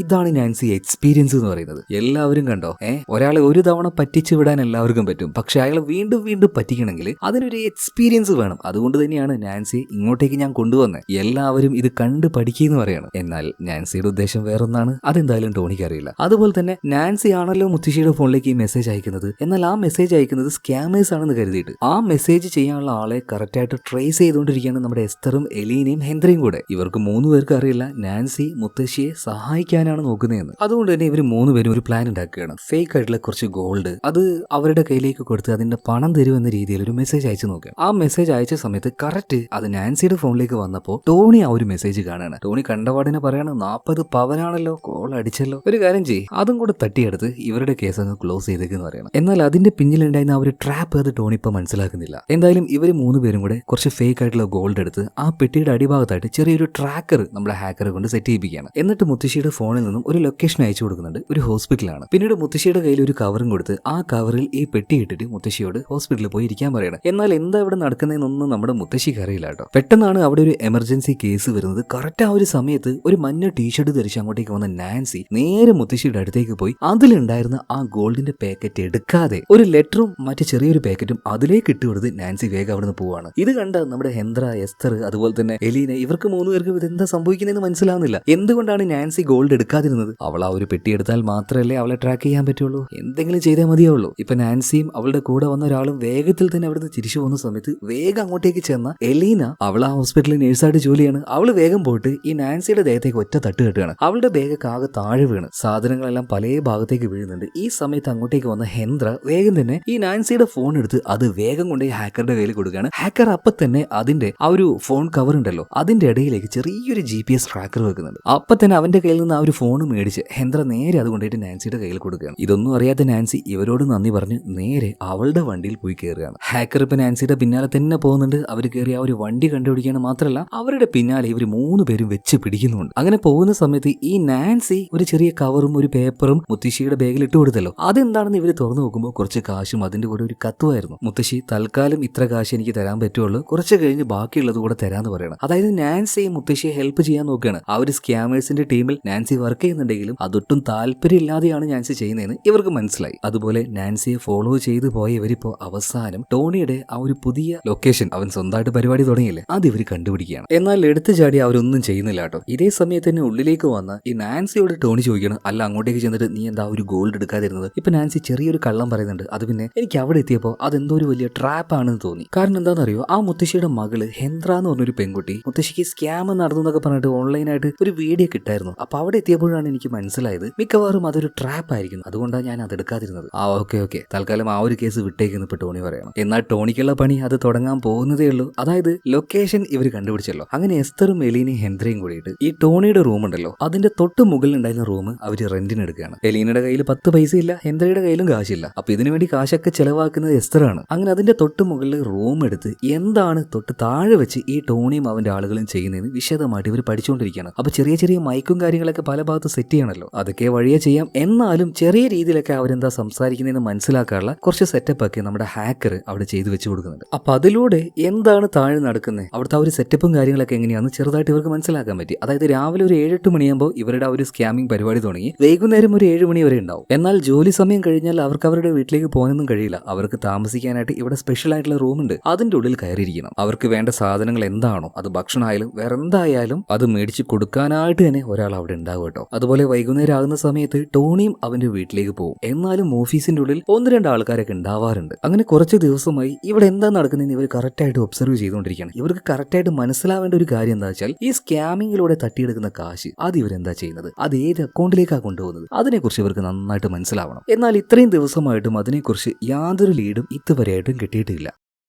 ഇതാണ് നാൻസി എക്സ്പീരിയൻസ് എന്ന് പറയുന്നത്. എല്ലാവരും കണ്ടോ, ഒരാളെ ഒരു തവണ പറ്റിച്ചു വിടാൻ എല്ലാവർക്കും പറ്റും, പക്ഷെ അയാളെ വീണ്ടും വീണ്ടും പറ്റിക്കണമെങ്കിൽ അതിനൊരു എക്സ്പീരിയൻസ് വേണം. അതുകൊണ്ട് തന്നെയാണ് നാൻസി ഇങ്ങോട്ടേക്ക് ഞാൻ കൊണ്ടുവന്നത്. എല്ലാവരും ഇത് കണ്ട് പഠിക്കുന്നു പറയാണ്. എന്നാൽ നാൻസിയുടെ ഉദ്ദേശം വേറൊന്നാണ്. അതെന്തായാലും ടോണിക്ക് അറിയില്ല. അതുപോലെ തന്നെ നാൻസി ആണല്ലോ മുത്തശ്ശിയുടെ ഫോണിലേക്ക് ഈ മെസ്സേജ് അയക്കുന്നത്. എന്നാൽ ആ മെസ്സേജ് അയക്കുന്നത് സ്കാമേഴ്സ് ആണെന്ന് കരുതിയിട്ട് ആ മെസ്സേജ് ചെയ്യാനുള്ള ആളെ കറക്റ്റ് ആയിട്ട് ട്രേസ് ചെയ്തുകൊണ്ടിരിക്കുകയാണ് നമ്മുടെ എസ്തറും എലീനയും ഹെൻറിയും കൂടെ. ഇവർക്ക് 3 പേർക്ക് അറിയില്ല നാൻസി മുത്തശ്ശിയെ സഹായിക്കാനാണ് നോക്കുന്നതെന്ന്. അതുകൊണ്ട് തന്നെ ഇവർ 3 പേരും ഒരു പ്ലാൻ ഉണ്ടാക്കുകയാണ്. ഫേക്ക് ആയിട്ടുള്ള കുറച്ച് ഗോൾഡ് അത് അവരുടെ കയ്യിലേക്ക് കൊടുത്ത് അതിന്റെ പണം തരുമെന്ന രീതിയിൽ ഒരു മെസ്സേജ് അയച്ചു നോക്കുക. ആ മെസ്സേജ് അയച്ച സമയത്ത് കറക്റ്റ് അത് നാൻസിയുടെ ഫോണിലേക്ക് വന്നപ്പോൾ ടോണി ആ ഒരു മെസ്സേജ് കാണാണ്. ടോണി കണ്ടപാടിനെ പറയാണ് 40 പവനാണല്ലോ, കോൾ അടിച്ചല്ലോ, ഒരു കാര്യം ചെയ്യ് അതും കൂടെ തട്ടിയെടുത്ത് ഇവരുടെ കേസ് അങ്ങ് ക്ലോസ് ചെയ്തേക്കെന്ന് പറയണം. എന്നാൽ അതിന്റെ പിന്നിലുണ്ടായിരുന്ന ആ ഒരു ട്രാപ്പ് അത് ടോണി ഇപ്പൊ മനസ്സിലാക്കുന്നില്ല. എന്തായാലും ഇവർ 3 പേരും കൂടെ കുറച്ച് ഫേക്ക് ആയിട്ടുള്ള ഗോൾഡ് എടുത്ത് ആ പെട്ടിയുടെ അടിഭാഗത്തായിട്ട് ചെറിയൊരു ട്രാക്കർ നമ്മുടെ ഹാക്കറെ കൊണ്ട് സെറ്റ് ചെയ്യിപ്പിക്കുകയാണ്. എന്നിട്ട് മുത്തശ്ശിയുടെ ഫോണിൽ നിന്നും ഒരു ലൊക്കേഷൻ അയച്ചു കൊടുക്കുന്നുണ്ട്. ഒരു ഹോസ്പിറ്റലാണ്. പിന്നീട് മുത്തശ്ശിയുടെ കയ്യിൽ ഒരു കവറും കൊടുത്ത് ആ കവറിൽ ഈ പെട്ടി ഇട്ടിട്ട് മുത്തശ്ശിയോട് ഹോസ്പിറ്റലിൽ പോയി ഇരിക്കാൻ പറയണം. എന്നാൽ എന്താ ഇവിടെ നടക്കുന്നതെന്നൊന്നും നമ്മുടെ മുത്തശ്ശിക്ക് അറിയില്ല കേട്ടോ. പെട്ടെന്നാണ് അവിടെ ഒരു എമർജൻസി കേസ് വരുന്നത്. കറക്റ്റ് ആ ഒരു സമയത്ത് ഒരു മഞ്ഞ ടീഷർട്ട് ധരിച്ച് അങ്ങോട്ടേക്ക് വന്ന നാൻസി നേരെ മുത്തശ്ശിയുടെ അടുത്തേക്ക് പോയി അതിലുണ്ടായിരുന്ന ആ ഗോൾഡിന്റെ പാക്കറ്റ് എടുക്കാതെ ഒരു ലെറ്ററും മറ്റു ചെറിയൊരു പാക്കറ്റും അതിലേക്ക് ഇട്ടുകൊടുത്ത് നാൻസി വേഗം അവിടുന്ന് പോവാണ്. ഇത് കണ്ട നമ്മുടെ ഹെന്ദ്ര, എസ്തർ, അതുപോലെ തന്നെ എലീന, ഇവർക്ക് 3 പേർക്കും ഇതെന്താ സംഭവിക്കുന്നതെന്ന് മനസ്സിലാവുന്നില്ല. എന്തുകൊണ്ടാണ് നാൻസി ഗോൾഡ് എടുക്കാതിരുന്നത്? അവൾ ആ ഒരു പെട്ടി എടുത്താൽ മാത്രമല്ലേ അവളെ ട്രാക്ക് ചെയ്യാൻ പറ്റുള്ളൂ. എന്തെങ്കിലും ചെയ്താൽ മതിയാവുള്ളൂ. ഇപ്പൊ നാൻസിയും അവളുടെ കൂടെ വന്ന ഒരാളും വേഗത്തിൽ തന്നെ അവിടുന്ന് തിരിച്ചു പോകുന്ന സമയത്ത് വേഗം അങ്ങോട്ടേക്ക് ചെന്ന എലീന, അവൾ ആ ഹോസ്പിറ്റലിൽ നേഴ്സായിട്ട് ജോലിയാണ്. അവള് വേഗം പോയിട്ട് ഈ നാൻസിയുടെ ദേഹത്തേക്ക് ഒറ്റ തട്ട് കെട്ടുകയാണ്. അവളുടെ ബാഗൊക്കെ ആകെ താഴെ വീണ് സാധനങ്ങളെല്ലാം പല ഭാഗത്തേക്ക് വീഴുന്നുണ്ട്. ഈ സമയത്ത് അങ്ങോട്ടേക്ക് വന്ന ഹെന്ദ്ര വേഗം തന്നെ ഈ നാൻസിയുടെ ഫോൺ എടുത്ത് അത് വേഗം കൊണ്ട് ഈ ഹാക്കറുടെ കയ്യിൽ കൊടുക്കുകയാണ്. ഹാക്കർ അപ്പൊ തന്നെ അതിന്റെ ആ ഒരു ഫോൺ കവർ ഉണ്ടല്ലോ അതിന്റെ ഇടയിലേക്ക് ചെറിയൊരു GPS ട്രാക്കർ വെക്കുന്നുണ്ട്. അപ്പൊ തന്നെ അവന്റെ കയ്യിൽ നിന്ന് ആ ഒരു ഫോൺ മേടിച്ച് ഹെന്ദ്ര നേരെ അത് കൊണ്ടുപോയിട്ട് നാൻസിയുടെ കയ്യിൽ കൊടുക്കുകയാണ്. ഇതൊന്നും അറിയാത്ത നാൻസി ഇവരോട് നന്ദി പറഞ്ഞ് നേരെ അവളുടെ വണ്ടിയിൽ പോയി കയറുകയാണ്. ഹാക്കർ ഇപ്പൊ നാൻസിയുടെ പിന്നാലെ തന്നെ പോകുന്നുണ്ട്. അവർ കയറി ആ ഒരു വണ്ടി കണ്ടുപിടിക്കുകയാണ്. മാത്രമല്ല അവരുടെ പിന്നാലെ ഇവർ 3 പേരും വെച്ച് പിടിക്കുന്നുണ്ട്. അങ്ങനെ പോകുന്ന സമയത്ത് ഈ നാൻസി ഒരു ചെറിയ കവറും ഒരു പേപ്പറും മുത്തശ്ശിയുടെ ബാഗിൽ ഇട്ട് കൊടുത്തല്ലോ. അതെന്താണെന്ന് ഇവർ തുറന്നു നോക്കുമ്പോൾ കുറച്ച് കാശും അതിന്റെ കൂടെ ഒരു കത്തുമായിരുന്നു. മുത്തശ്ശി, തൽക്കാലം ഇത്ര കാശ് എനിക്ക് തരാൻ പറ്റുള്ളൂ, കുറച്ച് കഴിഞ്ഞ് ബാക്കിയുള്ളത് കൂടെ തരാന്ന് പറയണം. അതായത് നാൻസി മുത്തശ്ശിയെ ഹെൽപ്പ് ചെയ്യാൻ നോക്കുകയാണ്. ആ ഒരു സ്കാമേഴ്സിന്റെ ടീമിൽ നാൻസി വർക്ക് ചെയ്യുന്നുണ്ടെങ്കിലും അതൊട്ടും താല്പര്യമില്ലാതെയാണ് നാൻസി ചെയ്യുന്നതെന്ന് ഇവർക്ക് മനസ്സിലായി. അതുപോലെ നാൻസിയെ ഫോളോ ചെയ്തു പോയ ഇവരിപ്പോ അവസാനം ടോണിയുടെ ആ ഒരു പുതിയ ലൊക്കേഷൻ, അവൻ സ്വന്തമായിട്ട് പരിപാടി തുടങ്ങിയില്ലേ, അത് ഇവർ കണ്ടുപിടിക്കുകയാണ്. എന്നാൽ എടുത്തു ചാടി അവരൊന്നും ചെയ്യുന്നില്ല കേട്ടോ. ഇതേ സമയത്ത് തന്നെ ഉള്ളിലേക്ക് വന്ന ഈ നാൻസിയോട് ടോണി ചോദിക്കണം, അല്ല അങ്ങോട്ടേക്ക് ചെന്നിട്ട് നീ എന്താ ഒരു ഗോൾഡ് എടുക്കാതിരുന്നത്? ഇപ്പൊ നാൻസി ചെറിയൊരു കള്ളം പറയുന്നുണ്ട്. അത് പിന്നെ എനിക്ക് അവിടെ എത്തിയപ്പോൾ അതെന്തോ ഒരു വലിയ ട്രാപ്പ് ആണെന്ന് തോന്നി. കാരണം എന്താണെന്നറിയോ, ആ മുത്തശ്ശിയുടെ മകള് ഹെന്ദ്ര എന്ന് പറഞ്ഞൊരു പെൺകുട്ടി മുത്തശ്ശിക്ക് സ്കാം നടന്നു എന്നൊക്കെ പറഞ്ഞിട്ട് ഓൺലൈനായിട്ട് ഒരു വീഡിയോ കിട്ടായിരുന്നു. അപ്പൊ അവിടെ എത്തിയപ്പോഴാണ് എനിക്ക് മനസ്സിലായത് മിക്കവാറും അതൊരു ട്രാപ്പ് ആയിരിക്കും, അതുകൊണ്ടാണ് ഞാൻ അത് എടുക്കാതിരുന്നത്. ഓക്കെ തൽക്കാലം ആ ഒരു കേസ് വിട്ടേക്കെന്ന് ഇപ്പൊ ടോണി പറയണം. എന്നാൽ ടോണിക്കുള്ള പണി അത് തുടങ്ങാൻ പോകുന്നതേ ഉള്ളൂ. അതായത് ലൊക്കേഷൻ ഇവർ കണ്ടുപിടിച്ചല്ലോ. അങ്ങനെ എസ്തറും എലീനയും ഹെന്ദ്രയും കൂടിയിട്ട് ഈ ടോണിയുടെ റൂം ഉണ്ടല്ലോ അതിന്റെ തൊട്ട് മുകളിൽ ഉണ്ടായിരുന്ന റൂം അവർ റെന്റിന് എടുക്കുകയാണ്. എലീനയുടെ കയ്യിൽ 10 പൈസ ഇല്ല, ഹെന്ദ്രയുടെ കയ്യിലും കാശില്ല. അപ്പൊ ഇതിനു വേണ്ടി കാശൊക്കെ ചെലവാക്കുന്നത് എസ്തറാണ്. അങ്ങനെ അതിന്റെ തൊട്ട് മുകളിൽ റൂം എടുത്ത് എന്താണ് തൊട്ട് താഴെ വെച്ച് ഈ ടോണിയും അവന്റെ ആളുകളും ചെയ്യുന്നതെന്ന് വിശദമായിട്ട് ഇവർ പഠിച്ചുകൊണ്ടിരിക്കുകയാണ്. അപ്പൊ ചെറിയ ചെറിയ മൈക്കും കാര്യങ്ങളൊക്കെ പല ഭാഗത്ത് സെറ്റ് ചെയ്യണല്ലോ, അതൊക്കെ വഴിയെ ചെയ്യാം. എന്നാലും ചെറിയ രീതിയിലൊക്കെ അവരെന്താ സംസാരിക്കുന്നതെന്ന് മനസ്സിലാക്കാനുള്ള കുറച്ച് സെറ്റപ്പ് ഒക്കെ നമ്മുടെ ഹാക്കർ അവിടെ ചെയ്തു വെച്ച് കൊടുക്കുന്നുണ്ട്. അപ്പൊ അതിലൂടെ എന്താണ് താഴെ നടക്കുന്നത്, അവിടുത്തെ ആ ഒരു സെറ്റപ്പും കാര്യങ്ങളൊക്കെ എങ്ങനെയാണെന്ന് ചെറുതായിട്ട് ഇവർക്ക് മനസ്സിലാക്കാൻ പറ്റി. അതായത് രാവിലെ ഒരു 7-8 മണിയാകുമ്പോൾ ഇവരുടെ ആ ഒരു സ്കാമിംഗ് പരിപാടി തുടങ്ങി വൈകുന്നേരം ഒരു 7 മണി വരെ ഉണ്ടാവും. എന്നാൽ ജോലി സമയം കഴിഞ്ഞാൽ അവർക്ക് അവരുടെ വീട്ടിലേക്ക് പോകാനൊന്നും കഴിയില്ല. അവർക്ക് താമസിക്കാനായിട്ട് ഇവിടെ സ്പെഷ്യൽ ആയിട്ടുള്ള റൂം ഉണ്ട്, അതിന്റെ ഉള്ളിൽ കയറിയിരിക്കണം. അവർക്ക് വേണ്ട സാധനങ്ങൾ എന്താണോ, അത് ഭക്ഷണമായാലും വേറെ എന്തായാലും അത് മേടിച്ച് കൊടുക്കാനായിട്ട് തന്നെ ഒരാൾ അവിടെ ഉണ്ടാവും കേട്ടോ. അതുപോലെ വൈകുന്നേരം ആകുന്ന സമയത്ത് ടോണിയും അവന്റെ വീട്ടിലേക്ക് പോകും. എന്നാലും ഓഫീസിന്റെ ഉള്ളിൽ 1-2 ആൾക്കാരൊക്കെ ഉണ്ടാവാറുണ്ട്. അങ്ങനെ കുറച്ച് ദിവസമായി ഇവിടെ എന്താ നടക്കുന്നതെന്ന് ഇവർ കറക്റ്റായിട്ട് ഒബ്സർവ് ചെയ്തുകൊണ്ടിരിക്കുകയാണ്. ഇവർക്ക് കറക്റ്റായിട്ട് മനസ്സിലാവേണ്ട ഒരു കാര്യം എന്താ വെച്ചാൽ ഈ സ്കാമിങ്ങിലൂടെ തട്ടിയെടുക്കുന്ന കാശ് അത് ഇവരെന്താ ചെയ്യുന്നത്, അത് ഏത് അക്കൗണ്ടിലേക്കാണ് കൊണ്ടുപോകുന്നത്, അതിനെക്കുറിച്ച് ഇവർക്ക് നന്നായിട്ട് മനസ്സിലാവണം. എന്നാൽ ഇത്രയും ദിവസമായിട്ടും അതിനെക്കുറിച്ച് യാതൊരു ലീഡും ഇതുവരെയായിട്ടും കിട്ടിയിട്ടില്ല.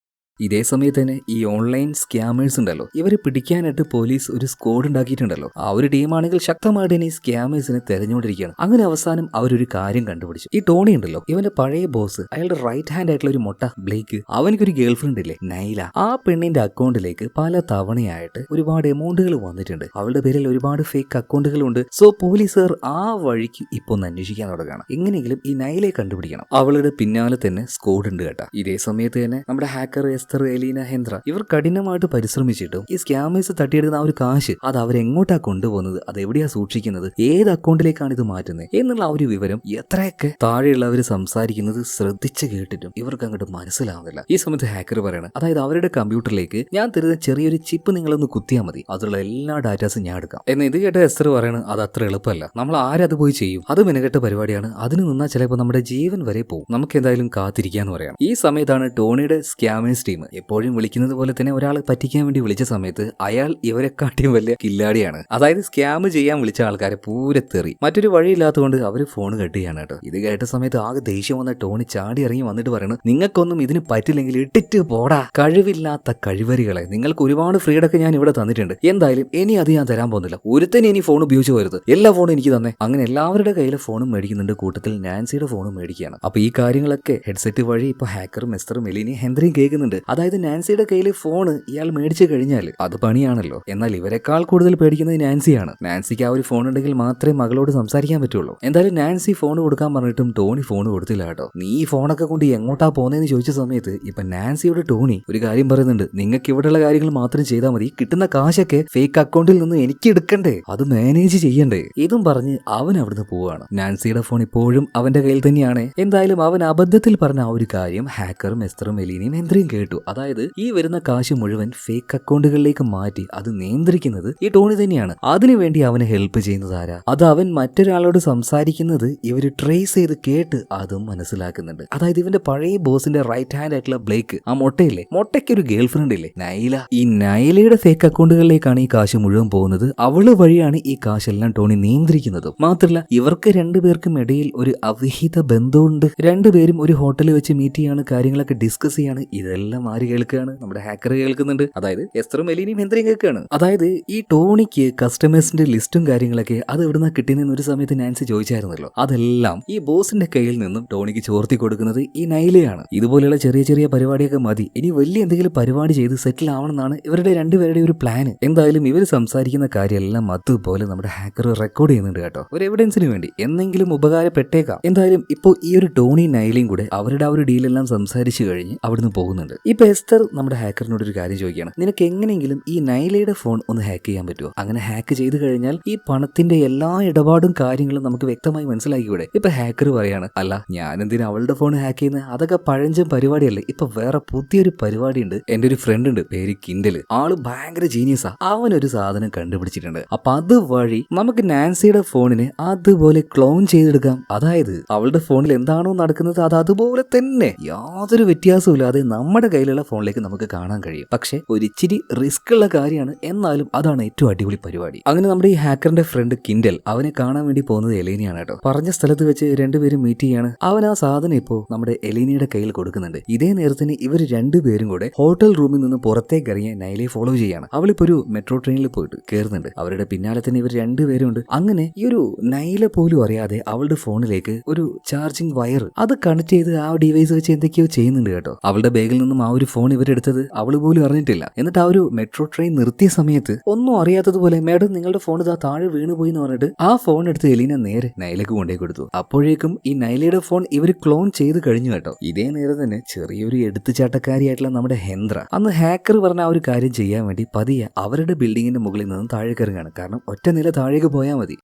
ഇതേ സമയത്ത് തന്നെ ഈ ഓൺലൈൻ സ്കാമേഴ്സ് ഉണ്ടല്ലോ, ഇവരെ പിടിക്കാനായിട്ട് പോലീസ് ഒരു സ്ക്വാഡ് ഉണ്ടാക്കിയിട്ടുണ്ടല്ലോ. ആ ഒരു ടീമാണെങ്കിൽ ശക്തമായിട്ട് തന്നെ ഈ സ്കാമേഴ്സിനെ തെരഞ്ഞുകൊണ്ടിരിക്കുകയാണ്. അങ്ങനെ അവസാനം അവരൊരു കാര്യം കണ്ടുപിടിച്ചു. ഈ ടോണി ഉണ്ടല്ലോ, ഇവന്റെ പഴയ ബോസ്, അയാളുടെ റൈറ്റ് ഹാൻഡ് ആയിട്ടുള്ള ഒരു മൊട്ട ബ്ലേക്ക്, അവനക്കൊരു ഗേൾ ഫ്രണ്ട് ഇല്ലേ നൈല, ആ പെണ്ണിന്റെ അക്കൗണ്ടിലേക്ക് പല തവണയായിട്ട് ഒരുപാട് എമൗണ്ടുകൾ വന്നിട്ടുണ്ട്. അവളുടെ പേരിൽ ഒരുപാട് ഫേക്ക് അക്കൗണ്ടുകളുണ്ട്. സോ പോലീസുകാർ ആ വഴിക്ക് ഇപ്പൊ ഒന്ന് അന്വേഷിക്കാൻ തുടങ്ങുകയാണ്. എങ്ങനെയെങ്കിലും ഈ നൈലയെ കണ്ടുപിടിക്കണം. അവളുടെ പിന്നാലെ തന്നെ സ്ക്വാഡ് ഉണ്ട് കേട്ടാ. ഇതേ സമയത്ത് തന്നെ നമ്മുടെ ഹാക്കർ എലീന, ഹെന്ദ്ര ഇവർ കഠിനമായിട്ട് പരിശ്രമിച്ചിട്ടും ഈ സ്കാമേഴ്സ് തട്ടിയെടുക്കുന്ന ആ ഒരു കാശ് അത് അവരെങ്ങോട്ടാ കൊണ്ടുപോകുന്നത്, അത് എവിടെയാ സൂക്ഷിക്കുന്നത്, ഏത് അക്കൗണ്ടിലേക്കാണ് ഇത് മാറ്റുന്നത് എന്നുള്ള ആ ഒരു വിവരം എത്രയൊക്കെ താഴെയുള്ളവർ സംസാരിക്കുന്നത് ശ്രദ്ധിച്ച് കേട്ടിട്ടും ഇവർക്ക് അങ്ങോട്ട് മനസ്സിലാവുന്നില്ല. ഈ സമയത്ത് ഹാക്കർ പറയണം, അതായത് അവരുടെ കമ്പ്യൂട്ടറിലേക്ക് ഞാൻ തരുന്ന ചെറിയൊരു ചിപ്പ് നിങ്ങളൊന്ന് കുത്തിയാൽ മതി, അതിലുള്ള എല്ലാ ഡാറ്റാസും ഞാൻ എടുക്കാം. എന്ന് ഇത് കേട്ട എസ്തർ പറയണം, അത് അത്ര എളുപ്പമല്ല, നമ്മൾ ആരത് പോയി ചെയ്യും, അത് മെനക്കെട്ട പരിപാടിയാണ്, അതിന് നിന്നാൽ ചിലപ്പോൾ നമ്മുടെ ജീവൻ വരെ പോകും, നമുക്ക് എന്തായാലും കാത്തിരിക്കാന്ന് പറയാം. ഈ സമയത്താണ് ടോണിയുടെ സ്കാമേഴ്സ് ടീം ടീം. എപ്പോഴും വിളിക്കുന്നത് പോലെ തന്നെ ഒരാളെ പറ്റിക്കാൻ വേണ്ടി വിളിച്ച സമയത്ത് അയാൾ ഇവരെക്കാട്ടിയും വലിയ കില്ലാടിയാണ്. അതായത് സ്കാം ചെയ്യാൻ വിളിച്ച ആൾക്കാരെ പൂരത്തെറി. മറ്റൊരു വഴിയില്ലാത്തതുകൊണ്ട് അവര് ഫോൺ കട്ട് ചെയ്യാണ് കേട്ടോ. ഇത് കേട്ട സമയത്ത് ആകെ ദേഷ്യം വന്ന ടോണി ചാടി ഇറങ്ങി വന്നിട്ട് പറയുന്നു, നിങ്ങൾക്കൊന്നും ഇതിന് പറ്റില്ലെങ്കിൽ ഇട്ടിട്ട് പോടാ, കഴിവില്ലാത്ത കഴിവരികളെ. നിങ്ങൾക്ക് ഒരുപാട് ഫ്രീഡൊക്കെ ഞാൻ ഇവിടെ തന്നിട്ടുണ്ട്, എന്തായാലും ഇനി അത് ഞാൻ തരാൻ പോകുന്നില്ല. ഒരുത്തന്നെ ഇനി ഫോൺ ഉപയോഗിച്ച് പോരുത്, എല്ലാ ഫോണും എനിക്ക് തന്നെ. അങ്ങനെ എല്ലാവരുടെ കയ്യിലെ ഫോണും മേടിക്കുന്നുണ്ട്, കൂട്ടത്തിൽ നാൻസിയുടെ ഫോണും മേടിക്കുകയാണ്. അപ്പൊ ഈ കാര്യങ്ങളൊക്കെ ഹെഡ്സെറ്റ് വഴി ഇപ്പൊ ഹാക്കറും എസ്തറും എലീനയും ഹെൻറിയും കേൾക്കുന്നുണ്ട്. അതായത് നാൻസിയുടെ കയ്യിൽ ഫോണ് ഇയാൾ മേടിച്ചു കഴിഞ്ഞാൽ അത് പണിയാണല്ലോ. എന്നാൽ ഇവരെക്കാൾ കൂടുതൽ പേടിക്കുന്നത് നാൻസിയാണ്. നാൻസിക്ക് ആ ഒരു ഫോൺ ഉണ്ടെങ്കിൽ മാത്രമേ മകളോട് സംസാരിക്കാൻ പറ്റുള്ളൂ. എന്തായാലും നാൻസി ഫോൺ കൊടുക്കാൻ പറഞ്ഞിട്ടും ടോണി ഫോൺ കൊടുത്തില്ല കേട്ടോ. നീ ഈ ഫോണൊക്കെ കൊണ്ട് എങ്ങോട്ടാ പോകുന്നതെന്ന് ചോദിച്ച സമയത്ത് ഇപ്പൊ നാൻസിയോട് ടോണി ഒരു കാര്യം പറയുന്നുണ്ട്, നിങ്ങൾക്ക് ഇവിടെയുള്ള കാര്യങ്ങൾ മാത്രം ചെയ്താൽ മതി, കിട്ടുന്ന കാശൊക്കെ ഫേക്ക് അക്കൗണ്ടിൽ നിന്ന് എനിക്ക് എടുക്കണ്ടേ, അത് മാനേജ് ചെയ്യണ്ടേ. ഇതും പറഞ്ഞ് അവൻ അവിടുന്ന് പോവാണ്. നാൻസിയുടെ ഫോൺ ഇപ്പോഴും അവന്റെ കയ്യിൽ തന്നെയാണ്. എന്തായാലും അവൻ അബദ്ധത്തിൽ പറഞ്ഞ ആ ഒരു കാര്യം ഹാക്കറും എസ്തറും എലീനയും ഹെൻറിയും കേട്ടു. അതായത് ഈ വരുന്ന കാശ് മുഴുവൻ ഫേക്ക് അക്കൗണ്ടുകളിലേക്ക് മാറ്റി അത് നിയന്ത്രിക്കുന്നത് ഈ ടോണി തന്നെയാണ്. അതിനുവേണ്ടി അവനെ ഹെൽപ്പ് ചെയ്യുന്നത് ആരാ? അത് അവൻ മറ്റൊരാളോട് സംസാരിക്കുന്നത് ഇവര് ട്രേസ് ചെയ്ത് കേട്ട് അതും മനസ്സിലാക്കുന്നുണ്ട്. അതായത് ഇവന്റെ പഴയ ബോസിന്റെ റൈറ്റ് ഹാൻഡ് ആയിട്ടുള്ള ബ്ലേക്ക്, ആ മൊട്ടയില്ലേ, മൊട്ടയ്ക്ക് ഒരു ഗേൾ ഫ്രണ്ട് ഇല്ലേ, നൈല. ഈ നൈലയുടെ ഫേക്ക് അക്കൗണ്ടുകളിലേക്കാണ് ഈ കാശ് മുഴുവൻ പോകുന്നത്. അവള് വഴിയാണ് ഈ കാശെല്ലാം ടോണി നിയന്ത്രിക്കുന്നത്. മാത്രമല്ല ഇവർക്ക് രണ്ടുപേർക്കും ഇടയിൽ ഒരു അവിഹിത ബന്ധമുണ്ട്. രണ്ടുപേരും ഒരു ഹോട്ടലിൽ വെച്ച് മീറ്റ് ചെയ്യാണ്, കാര്യങ്ങളൊക്കെ ഡിസ്കസ് ചെയ്യാണ്. ഇതെല്ലാം ആര് കേൾക്കുകയാണ്? നമ്മുടെ ഹാക്കർ കേൾക്കുന്നുണ്ട്. അതായത് എസ്തറും എലീനയും ഹെൻറിയും കേൾക്കുകയാണ്. അതായത് ഈ ടോണിക്ക് കസ്റ്റമേഴ്സിന്റെ ലിസ്റ്റും കാര്യങ്ങളൊക്കെ അത് എവിടുന്ന കിട്ടിയെന്ന് ഒരു സമയത്ത് നാൻസി ചോദിച്ചായിരുന്നല്ലോ. അതെല്ലാം ഈ ബോസിന്റെ കയ്യിൽ നിന്നും ടോണിക്ക് ചോർത്തി കൊടുക്കുന്നത് ഈ നൈലയാണ്. ഇതുപോലെയുള്ള ചെറിയ ചെറിയ പരിപാടിയൊക്കെ മതി, ഇനി വലിയ എന്തെങ്കിലും പരിപാടി ചെയ്ത് സെറ്റിൽ ആവണമെന്നാണ് ഇവരുടെ രണ്ടുപേരുടെ ഒരു പ്ലാന്. എന്തായാലും ഇവർ സംസാരിക്കുന്ന കാര്യമെല്ലാം അതുപോലെ നമ്മുടെ ഹാക്കർ റെക്കോർഡ് ചെയ്യുന്നുണ്ട് കേട്ടോ, ഒരു എവിഡൻസിന് വേണ്ടി, എന്തെങ്കിലും ഉപകാരപ്പെട്ടേക്കാം. എന്തായാലും ഇപ്പോൾ ഈ ഒരു ടോണി നൈലയും കൂടെ അവരുടെ ആ ഒരു ഡീലെല്ലാം സംസാരിച്ചു കഴിഞ്ഞ് അവിടുന്ന് പോകുന്നുണ്ട്. ഇപ്പൊ എസ്തർ നമ്മുടെ ഹാക്കറിനോട് ഒരു കാര്യം ചോദിക്കുകയാണ്, നിനക്ക് എങ്ങനെയെങ്കിലും ഈ നൈലയുടെ ഫോൺ ഒന്ന് ഹാക്ക് ചെയ്യാൻ പറ്റുമോ? അങ്ങനെ ഹാക്ക് ചെയ്ത് കഴിഞ്ഞാൽ ഈ പണത്തിന്റെ എല്ലാ ഇടപാടും കാര്യങ്ങളും നമുക്ക് വ്യക്തമായി മനസ്സിലാക്കിക്കൂടെ? ഇപ്പൊ ഹാക്കർ പറയാണ്, അല്ല ഞാൻ എന്തിനാ അവളുടെ ഫോൺ ഹാക്ക് ചെയ്യുന്നത്, അതൊക്കെ പഴഞ്ചൻ പരിപാടിയല്ലേ, ഇപ്പൊ വേറെ പുതിയൊരു പരിപാടി ഉണ്ട്. എന്റെ ഒരു ഫ്രണ്ട് ഉണ്ട്, പേര് കിൻഡൽ, ആള് ഭയങ്കര ജീനിയസാ, അവനൊരു സാധനം കണ്ടുപിടിച്ചിട്ടുണ്ട്. അപ്പൊ അതുവഴി നമുക്ക് നാൻസിയുടെ ഫോണിനെ അതുപോലെ ക്ലോൺ ചെയ്തെടുക്കാം. അതായത് അവളുടെ ഫോണിൽ എന്താണോ നടക്കുന്നത് അത് അതുപോലെ തന്നെ യാതൊരു വ്യത്യാസവും ഇല്ലാതെ നമ്മുടെ കയ്യിലുള്ള ഫോണിലേക്ക് നമുക്ക് കാണാൻ കഴിയും. പക്ഷെ ഒരിച്ചിരി റിസ്ക് ഉള്ള കാര്യമാണ്, എന്നാലും അതാണ് ഏറ്റവും അടിപൊളി പരിപാടി. അങ്ങനെ നമ്മുടെ ഈ ഹാക്കറിന്റെ ഫ്രണ്ട് കിൻഡൽ അവനെ കാണാൻ വേണ്ടി പോകുന്നത് എലീനയാണ് കേട്ടോ. പറഞ്ഞ സ്ഥലത്ത് വെച്ച് രണ്ടുപേരും മീറ്റ് ചെയ്യാണ്. അവൻ ആ സാധനം ഇപ്പോ നമ്മുടെ എലീനയുടെ കയ്യിൽ കൊടുക്കുന്നുണ്ട്. ഇതേ നേരത്തിന് ഇവർ രണ്ടുപേരും കൂടെ ഹോട്ടൽ റൂമിൽ നിന്ന് പുറത്തേക്ക് ഇറങ്ങിയ നൈലയെ ഫോളോ ചെയ്യാണ്. അവളിപ്പോ ഒരു മെട്രോ ട്രെയിനിൽ പോയിട്ട് കയറുന്നുണ്ട്. അവരുടെ പിന്നാലെ തന്നെ ഇവർ രണ്ടുപേരും ഉണ്ട്. അങ്ങനെ ഈ ഒരു നൈല പോലും അറിയാതെ അവളുടെ ഫോണിലേക്ക് ഒരു ചാർജിങ് വയർ അത് കണക്ട് ചെയ്ത് ആ ഡിവൈസ് വെച്ച് എന്തൊക്കെയോ ചെയ്യുന്നുണ്ട് കേട്ടോ. അവളുടെ ബാഗിൽ നിന്നും ആ ഒരു ഫോൺ ഇവരെടുത്തത് അവള് പോലും അറിഞ്ഞിട്ടില്ല. എന്നിട്ട് ആ ഒരു മെട്രോ ട്രെയിൻ നിർത്തിയ സമയത്ത് ഒന്നും അറിയാത്തതുപോലെ, മേഡം നിങ്ങളുടെ ഫോൺ ഇതാ താഴെ വീണ് പോയി എന്ന് പറഞ്ഞിട്ട് ആ ഫോൺ എടുത്ത് എലീന നേരെ നൈലക്ക് കൊണ്ടേ കൊടുത്തു. അപ്പോഴേക്കും ഈ നൈലയുടെ ഫോൺ ഇവർ ക്ലോൺ ചെയ്ത് കഴിഞ്ഞു കേട്ടോ. ഇതേ നേരം തന്നെ ചെറിയൊരു എടുത്തുചാട്ടക്കാരിയായിട്ടുള്ള നമ്മുടെ ഹെന്ദ്ര അന്ന് ഹാക്കർ പറഞ്ഞ ആ ഒരു കാര്യം ചെയ്യാൻ വേണ്ടി പതിയെ അവരുടെ ബിൽഡിങ്ങിന്റെ മുകളിൽ നിന്നും താഴേക്ക് ഇറങ്ങുകയാണ്. കാരണം ഒറ്റ നില താഴേക്ക് പോയാൽ മതി.